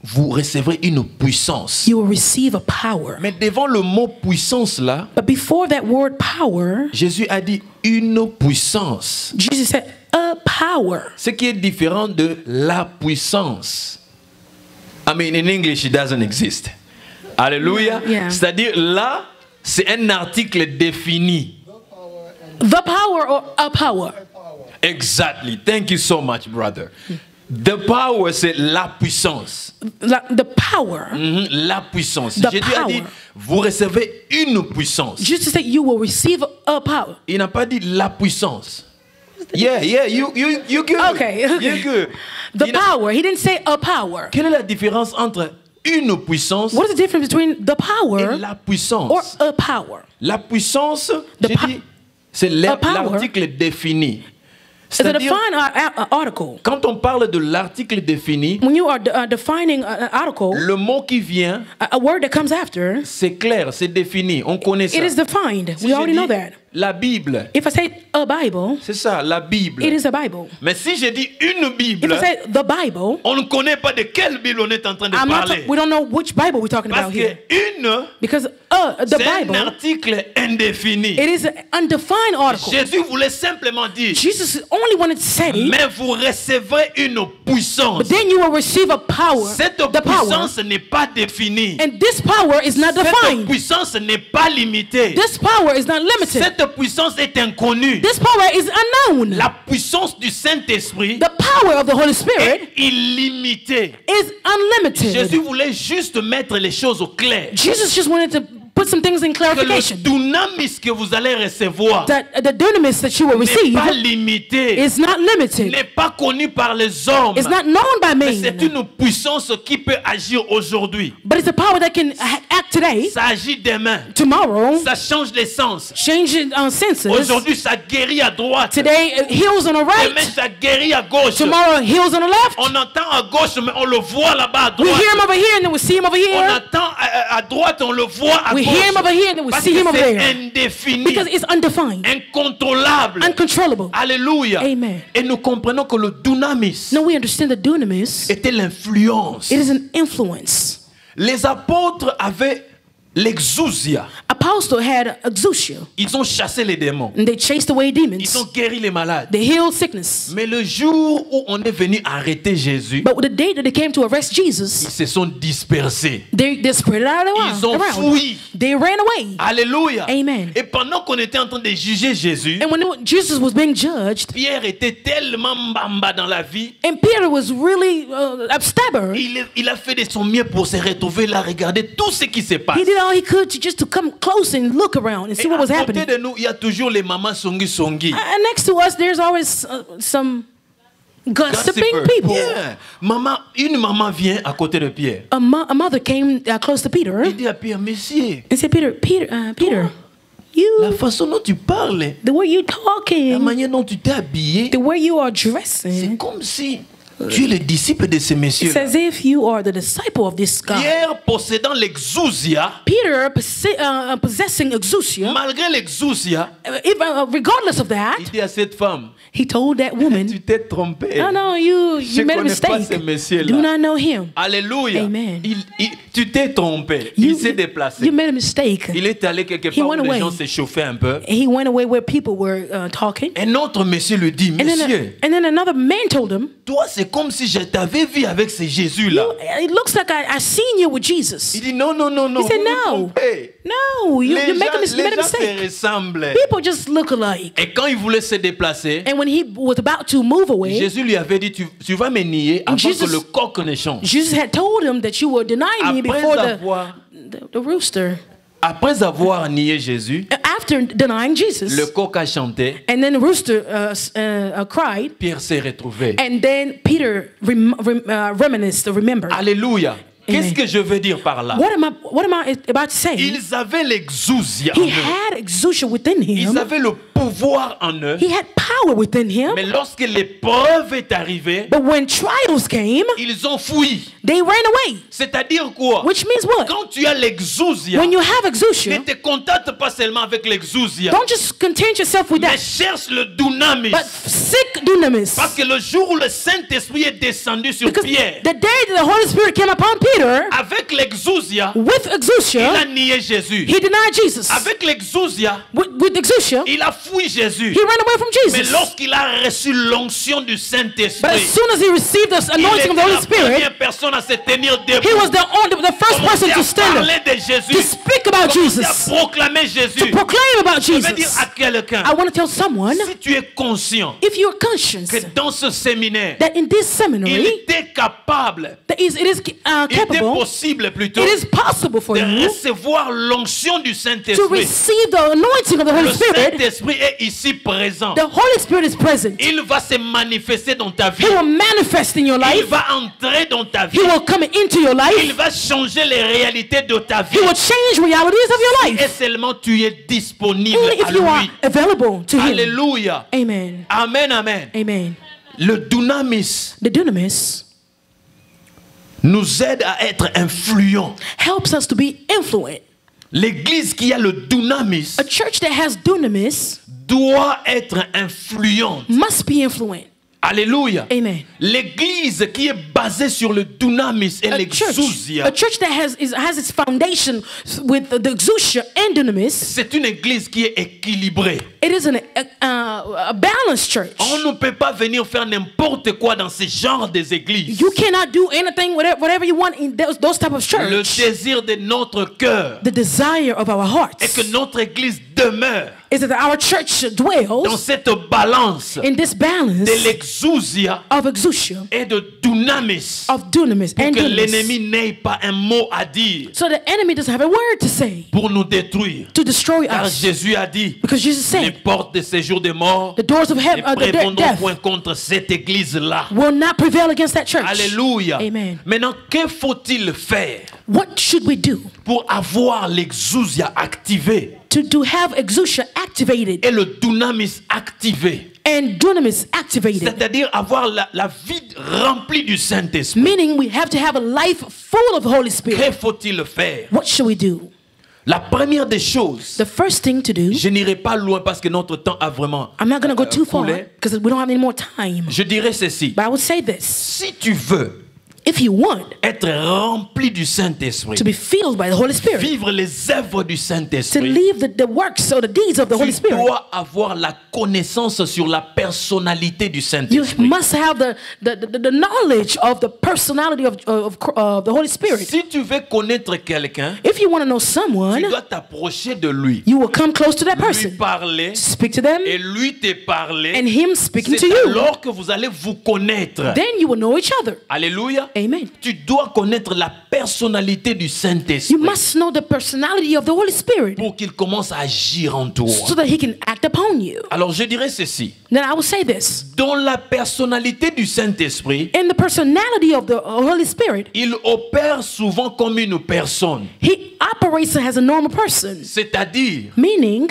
vous recevrez une puissance. you will receive a power. Mais devant le mot puissance là, But before that word power, Jésus a dit une puissance. Jesus said, a power. Ce qui est différent de la puissance. I mean, in English, it doesn't exist. Alléluia. Yeah. C'est-à-dire, là, c'est un article défini. The power or a power. Exactly. Thank you so much, brother. The power, c'est la puissance. The power. La puissance. The Jésus a dit, power. vous recevez une puissance. Jesus said you will receive a power. Il n'a pas dit la puissance. Yeah, you good. Okay. You good. The Il n'a- power. He didn't say a power. Quelle est la différence entre une puissance What is the difference between the et power la or puissance? a power? La puissance, The j'ai pa- dit, c'est a power. l'article défini. It's a C'est-à-dire, defined article. quand on parle de l'article défini, When you are defining an article, le mot qui vient, a word that comes after, c'est clair, c'est défini. On connaît ça. it is defined. Si We je already dis know that. la Bible, If I say a Bible, c'est ça, la Bible. it is a Bible. Mais si je dis une If Bible, I say the Bible, on ne connaît pas de quelle Bible on est en train de parler. we don't know which Bible we're talking Parce about que here. une, Because the c'est un Bible, article indéfini. it is an undefined article. Jésus voulait simplement dire, Jesus only wanted to say, mais vous recevrez une puissance. but then you will receive a power. Cette The power. puissance n'est pas définie. And this power is not Cette defined. puissance n'est pas limitée. This power is not limited. Cette puissance est inconnue. This power is unknown. La puissance du Saint-Esprit The power of the Holy Spirit est illimitée. is unlimited. Jésus voulait juste mettre les choses au clair. Jesus just wanted to put some things in Que le clarification. dunamis que vous allez recevoir That the dunamis that you will n'est receive pas limité, is not limited. n'est pas connu par les hommes. It's not known by Mais c'est men. une puissance qui peut agir aujourd'hui. But it's a power that can act today, Ça agit demain. tomorrow, Ça change l'essence. change senses. Aujourd'hui, ça guérit à droite. Today it heals on the Demain, right. ça guérit à gauche. Tomorrow it heals on the left. On entend à gauche, mais on le voit là-bas à We droite. hear him over here and then we see him over On here. entend à droite, on le voit à We gauche. hear him over here and then we Parce see que him over c'est there. indéfini, Because it's undefined, incontrôlable. uncontrollable. Alléluia. Amen. Et nous comprenons que le dunamis Now we understand the dunamis. était l'influence. It is an influence. Les apôtres avaient l'exousia. Apostle had exousia, Ils ont chassé les démons. and they chased away Ils demons. ont guéri les malades. They healed sickness. Mais le jour où on est venu arrêter Jésus, But the day that they came to arrest ils Jesus, se sont dispersés. they spread it out Ils ont around. fui. They ran away. Alléluia. Amen. Et pendant qu'on était en train de juger Jésus, And when Jesus was being judged, Pierre était tellement mbamba dans la vie, and Peter was really stubborn, il a fait de son mieux pour se retrouver là, regarder tout ce qui se passe. he did all he could to come close and look around and see Et what was à côté happening. de nous, il y a toujours les mamans songi. And next to us, there's always some gossiping Gossiper. people. Yeah. Une maman vient à côté de Pierre. A mother came close to Peter Il dit à Pierre, monsieur, and said, Peter, la you, façon dont tu parles, the way you la talking, manière dont tu t'es habillé, the way you are c'est dressing, comme si tu es le disciple de ces messieurs. it's as if you are the disciple of this guy. Pierre, possédant l'exousia, Peter, possessing exousia, malgré l'exousia, regardless of that, il dit à cette femme, he told that woman, tu t'es trompé. "Oh no, you Je made a connais pas mistake. ce monsieur-là. Do not know him. Alléluia. Amen. Tu t'es trompé. Il s'est déplacé. You made a mistake." Il est allé quelque He part où went les away. gens s'échauffaient un peu. And he went away where people were talking. Un autre monsieur lui dit, monsieur, And then another man told him, toi c'est comme si je t'avais vu avec ce Jésus-là. "It looks like I seen you with Jesus." Il dit non. He said, vous vous "No, trompez. no, you Les made a gens se mistake. ressemblent. People just look alike." Et quand il voulait se déplacer, And when he was about to move away, Jésus lui avait dit, tu vas me nier avant Jesus- que le coq ne change. Jesus had told him that you will deny me Après before avoir, the rooster. après avoir nié Jésus, After denying Jesus, le coq a chanté, and then the rooster cried, Pierre s'est retrouvé. and then Peter remembered. Alléluia. Qu'est-ce que je veux dire par là? What am I about to say? Ils avaient l'exousia en He eux. had exousia within him. Ils avaient le pouvoir en eux. He had power within him. Mais lorsque l'épreuve est arrivée, But when trials came, ils ont fui. they ran away. C'est-à-dire quoi? Which means what? Quand tu as l'exousia, When you have ne exousia, te contente pas seulement avec l'exousia, don't just content yourself with mais that, cherche le dunamis. but seek dunamis. Parce que le jour où le Saint-Esprit est descendu sur Because Pierre, the day that the Holy Spirit came upon Peter avec l'exousia, with il exousia, a nié Jésus. he denied Jesus. Avec l'exousia, With exousia, il a fui fui Jésus. He ran away from Mais Jesus. lorsqu'il a reçu l'onction du But Saint-Esprit, as soon as he received the il anointing of the était Holy la Spirit, première personne à se tenir debout. he was the first person Commencer to à stand parler up, de to Jésus. speak about Commencer à Jesus, proclamer to Jésus. proclaim about Je veux dire Jesus. à quelqu'un, I want to tell someone, si tu es conscient if you're conscious que dans ce séminaire, that in this il seminary, était capable, that it is il était capable, possible plutôt, it is possible for de you recevoir l'onction du to Saint-Esprit. receive the anointing of the Holy Le Spirit. Saint-Esprit est ici présent. The Holy Spirit is present. Il va se manifester dans ta vie. He will manifest in your Il life. va entrer dans ta vie. He will come into your Il life. va changer les réalités de ta vie. He will change realities of your Et life. seulement tu es disponible Only à if you are lui. available to Him. Alléluia. Amen. Amen, amen. Amen. Le dunamis The dunamis nous aide à être influents. helps us to be influent. L'église qui a le dunamis A church that has dunamis doit être influente. must be influent. Alléluia. Amen. L'église qui est basée sur le dunamis et A l'exousia, church that has its foundation with the exousia and dunamis, c'est une église qui est équilibrée. it is a balanced church. On ne peut pas venir faire n'importe quoi dans ce genre des églises. You cannot do anything, whatever you want in those type of Le church. désir de notre cœur The desire of our hearts est que notre église demeure is that our church dans dwells cette balance in this balance de l'exousia of exousia, et de dunamis, of dunamis pour and que dunamis, l'ennemi n'ait pas un mot à dire so the enemy doesn't have a word to say pour nous détruire. to destroy Car us. Jésus a dit, Because Jesus les said, portes de séjour des morts the doors of ne heaven, prévendront death point contre cette église-là. will not prevail against that church. Alléluia. Amen. Maintenant, que faut-il faire What should we do pour avoir l'exousia activé to have exousia activated et le dunamis activé? and dunamis activated? C'est-à-dire avoir la vie remplie du Saint-Esprit. Meaning we have to have a life full of the Holy Spirit. Que faut-il faire? What should we do? La première des choses, The first thing to do, je n'irai pas loin parce que notre temps a vraiment I'm not going to go too far coulé. because we don't have any more time. Je dirais ceci. But I would say this. Si tu veux If you want être rempli du Saint-Esprit, to be filled by the Holy Spirit, vivre les œuvres du to Saint-Esprit, leave the works or the deeds of the Holy tu Spirit, dois avoir la connaissance sur la personnalité du you Saint-Esprit. must have the knowledge of the personality of the Holy Spirit. Si tu veux connaître quelqu'un, If you want to know tu someone, dois t'approcher de lui, you will come close to that lui person, parler speak to them, et lui te parler. and him speaking to C'est you. alors que vous allez vous connaître. Then you will know each other. Alléluia. Amen. Tu dois connaître la personnalité du You Saint-Esprit must know the personality of the Holy Spirit pour qu'il commence à agir en toi. so that he can act upon you. Alors je dirais ceci. Then I will say this. Dans la personnalité du Saint-Esprit, In the personality of the Holy Spirit, il opère souvent comme une personne. he operates as a normal person, C'est-à-dire, meaning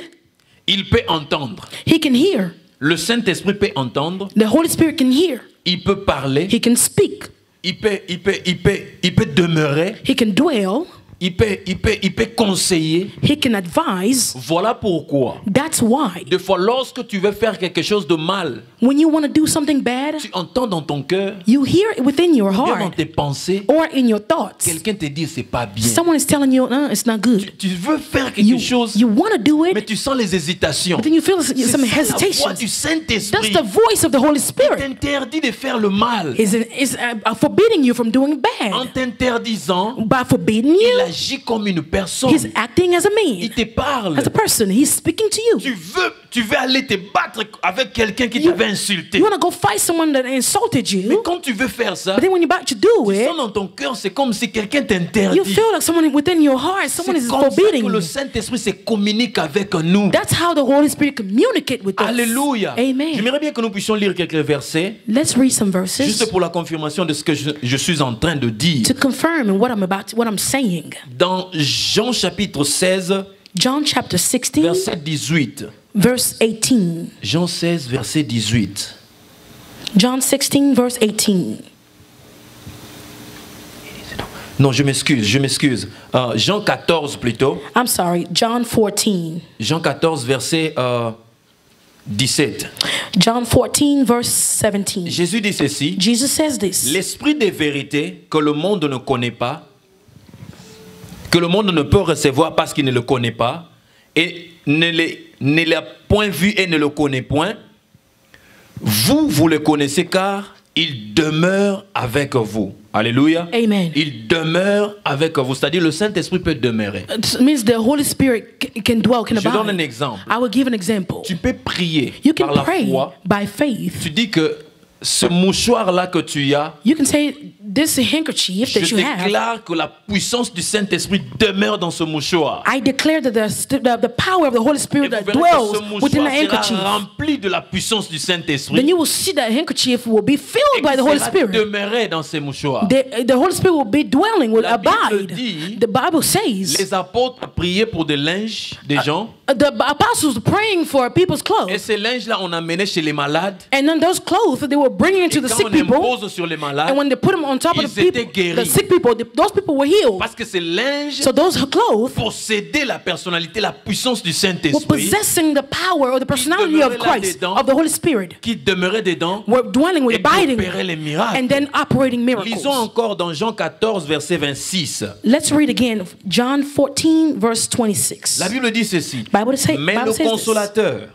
il peut entendre. he can hear. Le Saint-Esprit peut entendre, The Holy Spirit can hear. il peut parler, He can speak. il peut demeurer, He can dwell. il peut conseiller. He can advise. Voilà pourquoi. That's why Des fois, lorsque tu veux faire quelque chose de mal, when you want to do something bad, tu entends dans ton cœur, you hear it within your bien dans heart tes pensées, or in your thoughts. quelqu'un te dit c'est pas bien. Someone is telling you, no, it's not good. Tu veux faire quelque chose, You want to do mais it, tu sens les hésitations. but then you feel C'est some ça la hesitation. voix du That's Saint-Esprit. the voice of the Holy Il Spirit. t'interdit de faire le mal. Is forbidding you from doing En bad. t'interdisant, By forbidding il you, agit comme une personne. he's acting as a Il man, te parle. as a person. He's speaking to you. Tu veux aller te battre avec quelqu'un qui You, t'avait insulté. you want to go fight someone that insulted Mais you, quand tu veux faire ça, but then when you're about to do tu it, sens dans ton cœur, c'est comme si quelqu'un t'interdit. you feel like someone within your heart, someone C'est is comme ça forbidding que le you. Saint-Esprit se communique avec nous. That's how the Holy Spirit communicates with us. Alléluia. Amen. J'aimerais bien que nous puissions lire quelques versets, Let's read some verses juste pour la confirmation de ce que je suis en train de dire. to confirm what I'm saying. Dans Jean chapitre 16, John chapter 16, verset 18. verse 18. Jean 16, verset 18. John 16, verse 18. Non, je m'excuse. Jean 14 plutôt. I'm sorry, John 14. Jean 14, verset 17. John 14, verse 17. Jésus dit ceci. Jesus says this. L'esprit de vérité que le monde ne connaît pas, que le monde ne peut recevoir parce qu'il ne le connaît pas, et ne l'a point vu et ne le connaît point, vous le connaissez car il demeure avec vous. Alléluia. Amen. Il demeure avec vous. C'est-à-dire le Saint-Esprit peut demeurer. It means the Holy Spirit can dwell, can Je donne un abide. exemple. I will give an example. Tu peux prier You can par la pray foi. by faith. Tu dis que ce mouchoir-là que tu as, You can say this handkerchief je that you have. déclare que la puissance du Saint-Esprit demeure dans ce mouchoir. I declare that the power of the Holy Et Spirit vous that verrez que dwells ce within the mouchoir sera handkerchief. rempli de la puissance du Then Saint-Esprit. you will see that handkerchief will be Et filled by the Holy sera Spirit. demeuré dans ces mouchoirs. The Holy Spirit will be dwelling, will La Bible abide. dit, The Bible says Les apôtres priaient pour des linges des gens. the apostles praying for people's Et clothes. ces linges-là, on amenait chez les malades. And then those clothes they were bringing Et to the quand sick on people. impose sur les malades, And when they put them on top of the Ils étaient people, guéris. the sick people, those people were healed. parce que ces linges So those clothes possédaient la personnalité, la puissance du were Saint-Esprit possessing the power or the personality of demeurait Christ, là-dedans. of the Holy Spirit. qui demeurait dedans Were dwelling with, et qui abiding, opéraient les miracles. and then operating miracles. Lisons encore dans Jean 14, verset 26. Let's read again John 14, verse 26. La Bible dit ceci. Bible say- Mais Bible le says this. consolateur,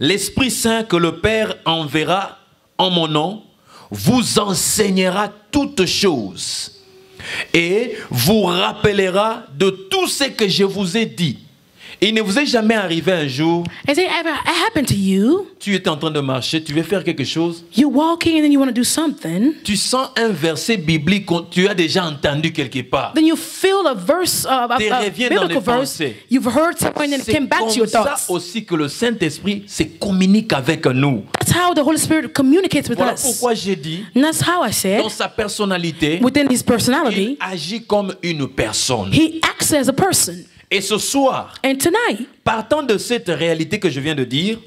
l'Esprit Saint que le Père enverra en mon nom, vous enseignera toutes choses et vous rappellera de tout ce que je vous ai dit. Il ne vous est jamais arrivé un jour, Has it ever happened to you? tu étais en train de marcher, tu veux faire quelque chose, You're walking and then you want to do something. tu sens un verset biblique que tu as déjà entendu quelque part. Then you feel a verse, Tu a reviens dans biblical les verse. pensées. You've heard something and then it C'est came back comme to your ça thoughts. aussi que le Saint-Esprit se communique avec nous. That's how the Holy Spirit communicates with Voilà us. pourquoi j'ai dit, And that's how I said, dans sa personnalité, within his il personality, agit comme une personne. he acts as a person. Et ce soir, And tonight, partant de cette réalité que je viens de dire,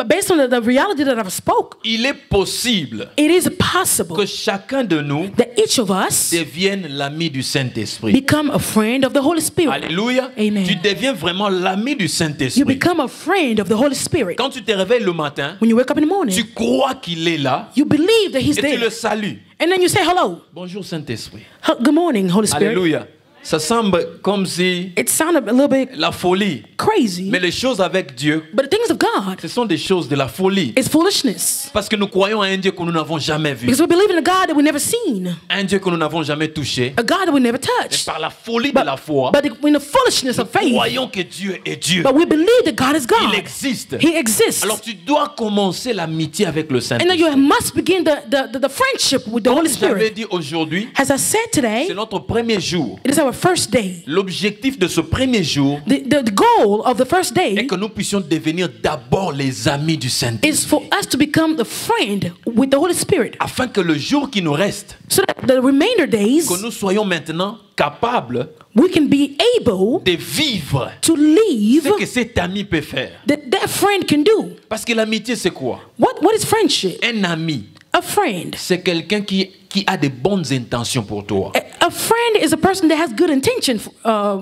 based on the reality that I've spoke, il est possible it is possible que chacun de nous that each of us devienne l'ami du Saint-Esprit. become a friend of the Holy Spirit. Alléluia. Amen. Tu deviens vraiment l'ami du You Saint-Esprit. become a friend of the Holy Spirit. Quand tu te réveilles le matin, When you wake up in the morning, tu crois qu'il est là you believe that he's et tu there. le salues. And then you say hello. Bonjour Saint-Esprit. Good morning, Holy Spirit. Alléluia. Ça semble comme si It sounded a little bit la folie. crazy, Mais les choses avec Dieu, but the things of God ce sont des choses de la folie. is foolishness. Parce que nous croyons à un Dieu que nous n'avons jamais vu. Because we believe in a God that we've never seen, Un Dieu que nous n'avons jamais touché. a God that we never Et touched. par la folie de la foi, But in the foolishness of nous faith, croyons que Dieu est Dieu. but we believe that God is Il God. existe. He exists. Alors tu dois commencer l'amitié avec le And then Saint-Esprit. you must begin the friendship with the Holy J'avais Spirit. dit aujourd'hui, As I said today, c'est notre premier jour. it is our first day. L'objectif de ce premier jour The goal of the first est day que nous puissions devenir d'abord les amis du is Saint-Esprit. for us to become the friend with the Holy Spirit. Afin que le jour qui nous reste, So that the remainder days, que nous soyons maintenant capables we can be able de vivre to live ce que cet ami peut faire. that friend can do. Parce que l'amitié, c'est quoi? What is friendship? Un ami, A friend. c'est quelqu'un qui a de bonnes intentions pour toi. A friend is a person that has good intention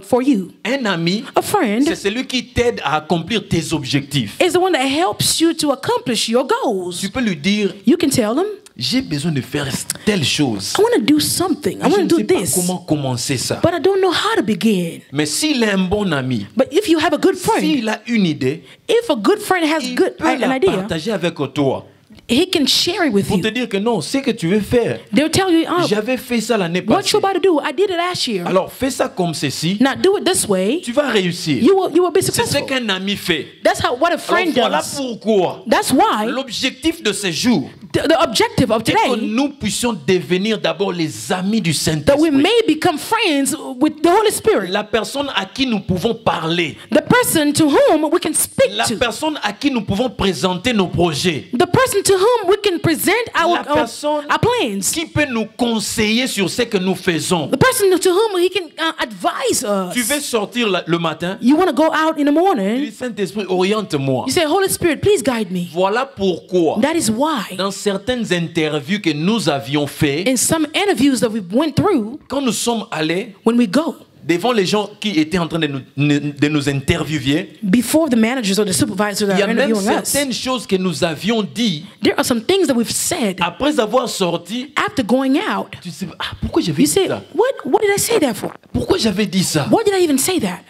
for you. Un ami, A friend c'est celui qui t'aide à accomplir tes objectifs. is the one that helps you to accomplish your goals. Tu peux lui dire, You can tell them, j'ai besoin de faire telle chose. I want to do something. I Mais je want ne to sais do pas this. comment commencer ça. But I don't know how to begin. Mais s'il est un bon ami, But if you have a good friend, s'il a une idée, if a good friend has il good peut an la idea, partager avec toi. he can share it with Pour te you. dire que non, ce que tu veux faire, They'll tell you, oh, j'avais fait ça l'année what passée. you about to do? I did it last year. Alors fais ça comme ceci, Now do it this way. tu vas réussir. You will be C'est ce successful. qu'un ami fait. That's what a Alors friend voilà does. pourquoi That's why l'objectif de ce jour the objective of est que today, nous puissions devenir d'abord les amis du that we Saint-Esprit. may become friends with the Holy Spirit. La personne à qui nous pouvons parler. The person to whom we can speak La to. personne à qui nous pouvons présenter nos projets. The person to whom we can present our La personne plans. qui peut nous conseiller sur ce que nous faisons. The person to whom he can advise Tu us. veux sortir le matin, You want to go out in the tu morning. dis Saint-Esprit, oriente-moi. You say, Holy Spirit, please guide me. Voilà pourquoi, That is why dans certaines interviews que nous avions fait, in some interviews that we went through, quand nous sommes allés when we go devant les gens qui étaient en train de nous interviewer, before the managers or the supervisors that il y a are même interviewing us, certaines choses que nous avions dit there are some things that we've said après avoir sorti. after going out. Tu sais, pourquoi j'avais You dit say, ça? what did I say that for? Pourquoi j'avais dit ça? Why did I even say that?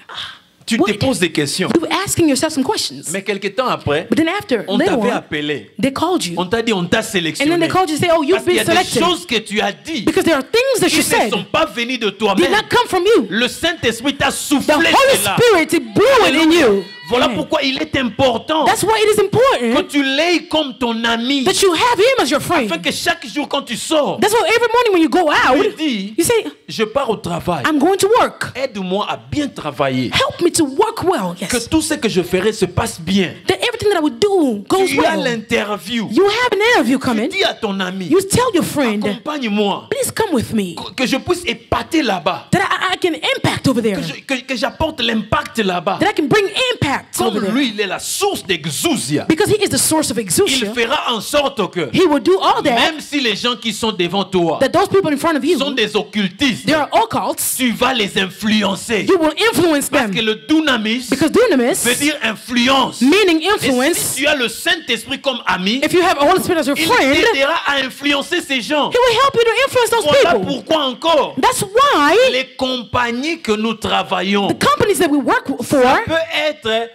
Tu te poses des questions. You were asking yourself some questions. Mais quelque temps après, But then after, on later t'avait on, appelé. they called you. On t'a dit, on t'a And then sélectionné. they called you and say, oh, you've Parce qu'il y been a des selected. choses que tu as dit Because there are things that qui you ne said sont pas venues de did toi-même. not come from you. Le Saint-Esprit t'a The soufflé Holy cela. Spirit, it blew it in you. Voilà Amen. pourquoi il est important That's why it is que important tu l'aies comme ton ami. that you have him as your Afin friend. que chaque jour quand tu sors, That's why every morning when you go tu out, dis, you say, je pars au travail. I'm going to work. Aide-moi à bien travailler. Help me to work well. Que Yes. tout ce que je ferai se passe bien. That everything that I would do goes Tu as well. l'interview. You have an interview coming. Dis à ton ami, You tell your friend, accompagne-moi. please come with me. Que je puisse épater là-bas. That I can impact over there. Que j'apporte l'impact là-bas. That I can bring impact over Comme there. lui, il est la source d'exousia. Because he is the source of Il exousia. fera en sorte que, He will do all that. même si les gens qui sont devant toi That those people in front of you, sont des occultistes, they are occults. tu vas les influencer. You will influence Parce them. que le dunamis Because dunamis, veut dire influence. meaning Et influence, si tu as le Saint-Esprit comme ami, if you have a Holy Spirit as your il friend, he t'aidera à influencer ces gens. will help you to influence those Voilà people. pourquoi encore That's why les compagnies que nous travaillons, the companies that we work for, ça peut être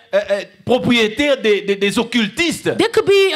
propriétaire des occultistes. they could be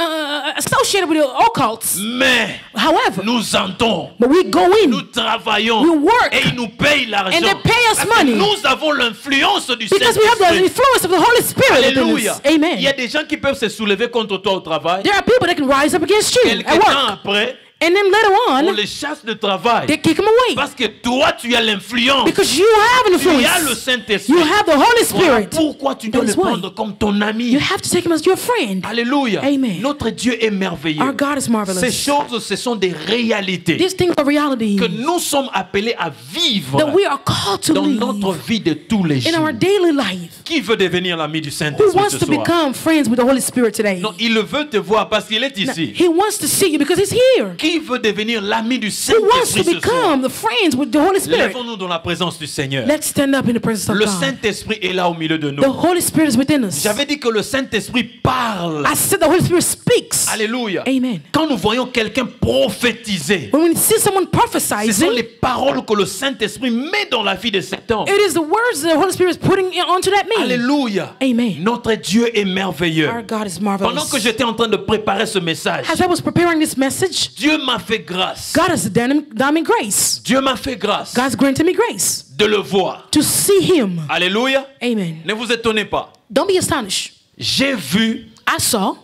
associated with the occults. Mais However, nous entrons, but we go nous in travaillons We work. et ils nous payent l'argent. And they pay us Parce que money. nous avons l'influence du because we have the Saint-Esprit. influence of the Holy Spirit within Alléluia. us. Amen. Il y a des gens qui peuvent se soulever contre toi au travail. There are people that can rise up against you Quelque at temps work. après, And then later on on, les chasse de travail. they kick them away. Parce que toi, tu as l'influence. Because you have an Tu as le influence. Saint-Esprit. You have the Holy Voilà Spirit. pourquoi tu dois That le is why. prendre comme ton ami. You have to take him as your friend. Alléluia. Amen. Notre Dieu est merveilleux. Our God is marvelous. Ces choses, ce sont des réalités These things are reality que nous sommes appelés à vivre that we are called to dans notre live vie de tous les in jours. our daily life. Qui veut devenir l'ami du Who Saint-Esprit wants ce to soir? become friends with the Holy Spirit today? Non, il veut te voir parce qu'il est ici. He wants to see you because he's here. Qui veut devenir l'ami du Who wants to Saint-Esprit ce soir? become the friends with the Holy Spirit? Lèvons-nous dans la présence du Seigneur. Let's stand up in the presence of Le God. Saint-Esprit est là au milieu de nous. The Holy Spirit is within us. J'avais dit que le Saint-Esprit parle. I said the Holy Spirit speaks. Alléluia. Amen. Quand nous voyons quelqu'un prophétiser, When we see someone ce sont prophesizing, les paroles que le Saint-Esprit met dans la vie de cet homme. it is the words that the Holy Spirit is putting onto that man. Alléluia. Amen. Notre Dieu est merveilleux. Our God is Pendant marvelous. que j'étais en train de préparer ce message, As I was preparing this message, Dieu m'a fait grâce. God has done me grace. Dieu m'a fait grâce God's granted me grace de le voir. to see Him. Alléluia. Amen. Ne vous étonnez pas. Don't be astonished. J'ai vu I saw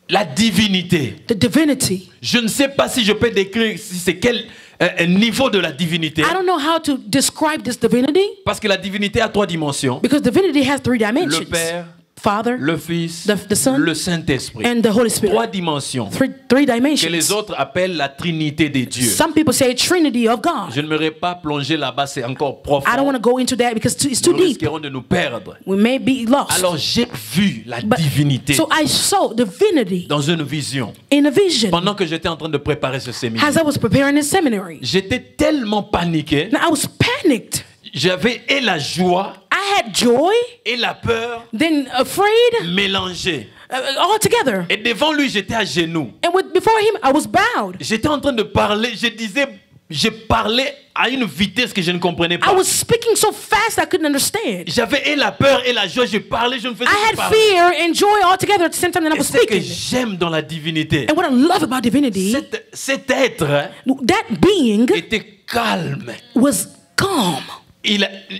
la divinité. the divinity. Je ne sais pas si je peux décrire si c'est quel niveau de la divinité. I don't know how to describe this divinity Parce que la divinité a 3 dimensions. because divinity has 3 Le dimensions. Père, Father le Fils, The Son, le Saint-Esprit. and the Holy 3 Spirit. dimensions Three que les dimensions. autres appellent la Trinité des dieux. Some people say Trinity of God. Je ne m'aurais pas plongé là-bas, c'est encore I don't profond. want to go into that because it's too Nous deep. risquerons de nous perdre. We may be lost. Alors j'ai vu la But- divinité So I saw divinity dans une vision in a vision pendant que j'étais en train de préparer ce séminaire. as I was preparing this seminary. J'étais tellement paniqué. Now I was panicked. J'avais et la joie I had joy, et la peur then afraid, mélangées. all together. Et devant lui, j'étais à genoux. And before him, I was bowed. J'étais en train de parler. Je parlais à une vitesse que je ne comprenais I pas. was speaking so fast I couldn't understand. J'avais et la peur et la joie. Je parlais, je ne faisais I que had parler. fear and joy all together at the same time that I Et was ce que speaking. j'aime dans la divinité, And what I love about divinity, cet être that being était calme. was calm.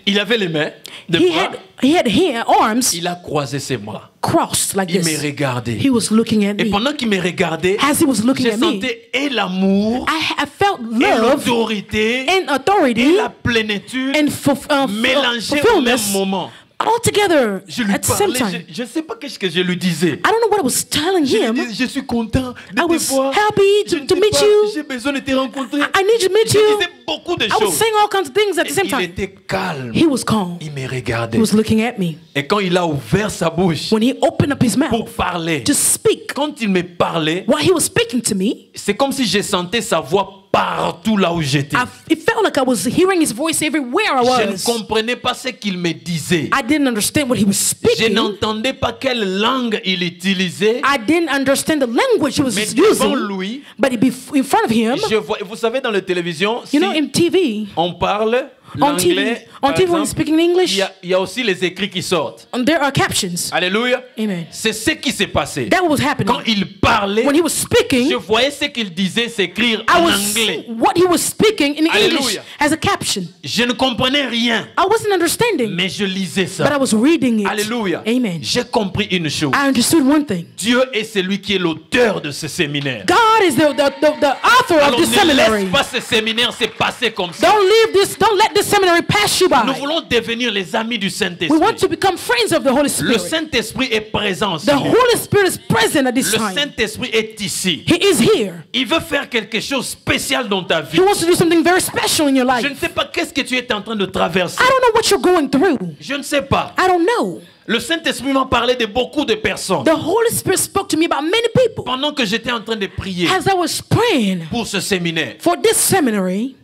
Il avait les mains, des He bras. had arms Il a croisé ses bras. crossed like Il me this. regardait. He was looking at Et me. pendant qu'il me regardait, As he was looking je at me, sentais et l'amour, I felt et love l'autorité, and et authority la plénitude and mélangées au même fulfillment moment. all together Je lui at the same parlais, time. je ne sais pas qu'est-ce que je lui disais. I don't know what I was telling Je lui him. disais, je suis content de I te was voir. happy Je ne to sais meet pas, you. j'ai besoin de te rencontrer. I need to meet Je you. disais beaucoup de I was choses. saying all kinds of things at the same Il time. était calme. He was calm. Il me He regardait. was looking at me. Et quand il a ouvert sa bouche When he opened up his pour mouth parler, to speak, quand il me parlait, while he was speaking to me, c'est comme si je sentais sa voix partout là où j'étais. it felt like I was hearing his voice everywhere I Je ne was. comprenais pas ce qu'il me disait. I didn't understand what he was Je speaking. n'entendais pas quelle langue il utilisait. I didn't understand the language he was Mais devant using. lui, But in front of him, je vois, vous savez, dans la télévision, si you know, in TV, on parle, on TV, l'anglais, on par TV when exemple, speaking English, il y a aussi les écrits qui sortent. there are captions. Alléluia. Amen. C'est ce qui s'est passé. That was happening. Quand il parlait, When he was speaking, je voyais ce qu'il disait s'écrire I en was anglais. what he was speaking in English Alléluia. as a caption. Je ne comprenais rien, I wasn't understanding, mais je lisais but I ça. was reading it. Alléluia. Amen. J'ai compris une chose. I understood one thing. Dieu est celui qui est l'auteur de ce séminaire. God is the author of Alors this ne seminary. laisse pas ce séminaire se passer comme ça. Don't let this seminary pass you Nous by. voulons devenir les amis du We Saint-Esprit. want to become friends of the Holy Le Spirit. Saint-Esprit est présent. The Holy Spirit is present at this Le time. Saint-Esprit est ici. He is here. Il veut faire quelque chose de spécial dans ta vie. He wants to do something very special in your Je life. ne sais pas qu'est-ce que tu es en train de traverser. I don't know what you're going through. Je ne sais pas. I don't know. Le Saint-Esprit m'a parlé de beaucoup de personnes. The Holy Spirit spoke to me about many people Pendant que j'étais en train de prier as I was praying pour ce séminaire, for this seminary.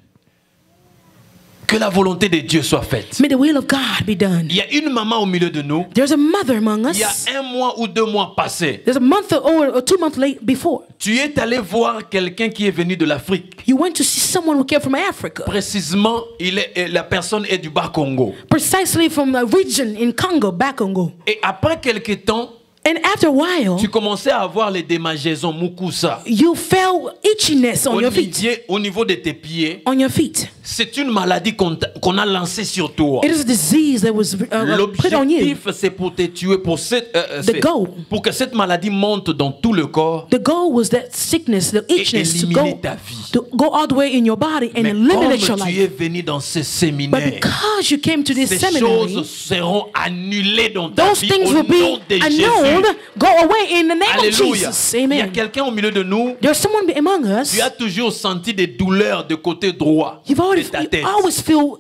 que la volonté de Dieu soit faite. May the will of God be done. Il y a une maman au milieu de nous. There's a mother among Il y a us. 1 mois ou 2 mois passés, There's a month or 2 months late before. tu es allé voir quelqu'un qui est venu de l'Afrique. You went to see someone who came from Africa, Précisément, la personne est du Bas-Congo. precisely from a region in Congo, back Congo. Et après quelques temps, And after a while, tu commençais à avoir les démangeaisons, Mukusa. you felt itchiness on your feet. Au niveau de tes pieds, On your feet. c'est une maladie qu'on a lancée sur toi. It is a disease that was put on you. L'objectif, c'est pour te tuer, The goal. pour que cette maladie monte dans tout le corps. The goal was that sickness, the itchiness, to éliminer ta vie. go all the way in your body and Mais eliminate your comme tu es life. venu dans ce But séminaire, because you came to this ces seminary, choses seront annulées dans ta those vie things au will nom be de Jésus. annulled, go away in the name of Alléluia. Jesus. Il y a Amen. quelqu'un au milieu de nous. There's someone among us. Tu as toujours senti des douleurs de côté droit de ta tête. You always feel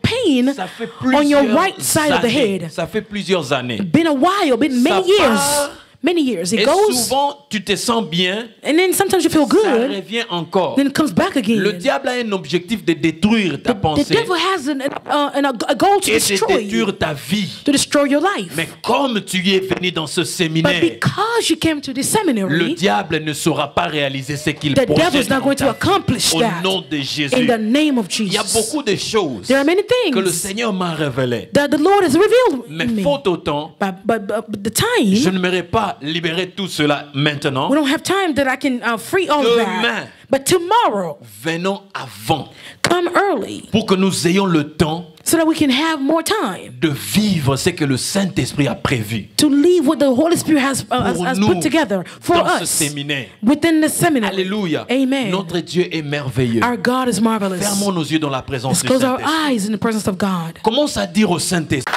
pain Ça fait on your plusieurs right side of the années. head. Ça fait plusieurs années. Been a while, been Ça many years. part. Many years. It Et goes, souvent, tu te sens bien. and then sometimes you feel Ça good, revient encore. then it comes back again. Le diable a un objectif de détruire ta The pensée devil has a goal to et de destroy you, détruire ta vie. to destroy your life. Mais comme tu es venu dans ce But séminaire, because you came to this le seminary, diable ne saura pas réaliser ce qu'il the devil projette is not dans going to ta vie. accomplish Au that nom de Jésus. in the name of Il y a Jesus. beaucoup de choses There are many que le things Seigneur m'a révélées. that the Lord has revealed Mais in me. faute au temps, But the je time, n'aimerais pas libérer tout cela maintenant. we don't have time that I can free all of Demain. that. But tomorrow, Venons avant come early pour que nous ayons le temps so that we can have more time de vivre ce que le Saint-Esprit a prévu to leave what the Holy Spirit has pour nous put together for dans ce us séminaire. within the seminary. Alléluia. Amen. Notre Dieu est merveilleux. Our God is marvelous. Fermons nos yeux dans la présence Let's du close our Saint-Esprit. eyes in the presence of God. Commence à dire au Saint-Esprit.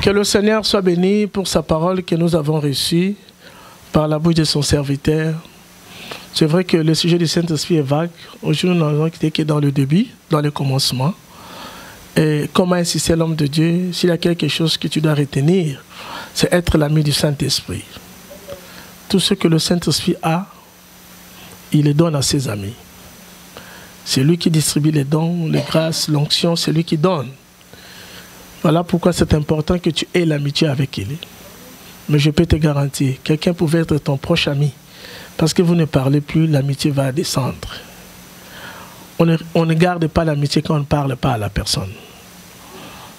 Que le Seigneur soit béni pour sa parole que nous avons reçue par la bouche de son serviteur. C'est vrai que le sujet du Saint-Esprit est vague. Aujourd'hui, nous n'avons été que dans le début, dans le commencement. Et comme a insisté l'homme de Dieu, s'il y a quelque chose que tu dois retenir, c'est être l'ami du Saint-Esprit. Tout ce que le Saint-Esprit a, il le donne à ses amis. C'est lui qui distribue les dons, les grâces, l'onction, c'est lui qui donne. Voilà pourquoi c'est important que tu aies l'amitié avec lui. Mais je peux te garantir, quelqu'un pouvait être ton proche ami. Parce que vous ne parlez plus, l'amitié va descendre. On ne garde pas l'amitié quand on ne parle pas à la personne.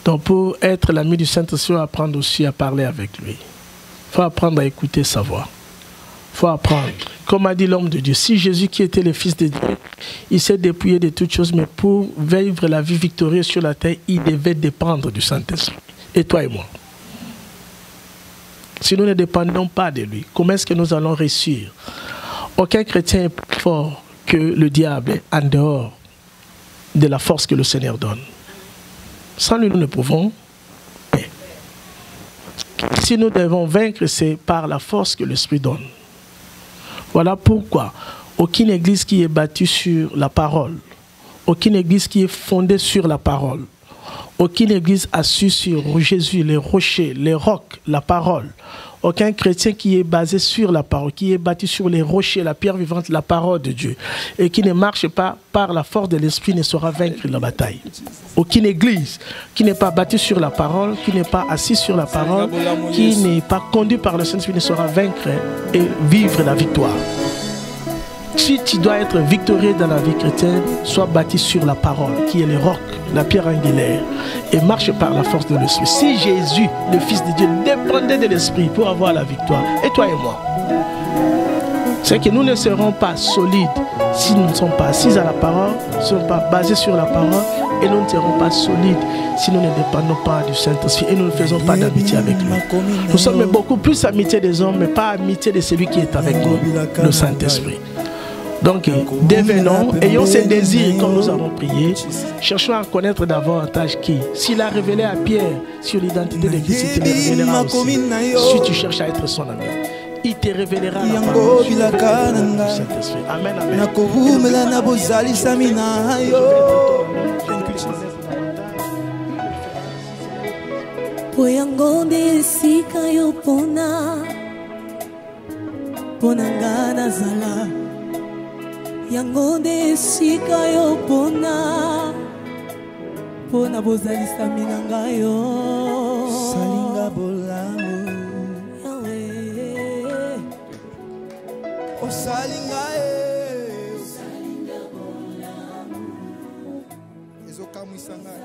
Donc pour être l'ami du Saint-Esprit, il faut apprendre aussi à parler avec lui. Il faut apprendre à écouter sa voix. Il faut apprendre. Comme a dit l'homme de Dieu, si Jésus qui était le Fils de Dieu, il s'est dépouillé de toutes choses, mais pour vivre la vie victorieuse sur la terre, il devait dépendre du Saint-Esprit. Et toi et moi. Si nous ne dépendons pas de lui, comment est-ce que nous allons réussir? Aucun chrétien est plus fort que le diable en dehors de la force que le Seigneur donne. Sans lui, nous ne pouvons. Si nous devons vaincre, c'est par la force que l'Esprit donne. Voilà pourquoi aucune église qui est bâtie sur la parole, aucune église qui est fondée sur la parole, aucune église assise sur Jésus, les rochers, les rocs, la parole. Aucun chrétien qui est basé sur la parole, qui est bâti sur les rochers, la pierre vivante, la parole de Dieu, et qui ne marche pas par la force de l'Esprit ne saura vaincre la bataille. Aucune église qui n'est pas bâtie sur la parole, qui n'est pas assise sur la parole, qui n'est pas conduite par le Saint-Esprit ne saura vaincre et vivre la victoire. Si tu dois être victorieux dans la vie chrétienne, sois bâti sur la parole, qui est le roc, la pierre angulaire, et marche par la force de l'esprit. Si Jésus, le Fils de Dieu, dépendait de l'esprit pour avoir la victoire, et toi et moi, c'est que nous ne serons pas solides si nous ne sommes pas assis à la parole, ne sommes pas basés sur la parole, et nous ne serons pas solides si nous ne dépendons pas du Saint-Esprit et nous ne faisons pas d'amitié avec lui. Nous sommes beaucoup plus amitié des hommes, mais pas amitié de celui qui est avec nous, le Saint-Esprit. Donc, devenons, ayons ces désirs comme nous avons prié, cherchons à connaître davantage qui. S'il a révélé à Pierre sur l'identité de Christ, il te le révélera aussi. Si tu cherches à être son ami, il te révélera la parole du Saint-Esprit. Amen, amen. Yango de sika yo pona pona bozalisa minanga yo salinga bolamu yawe o salinga bolamu ezokamwisanga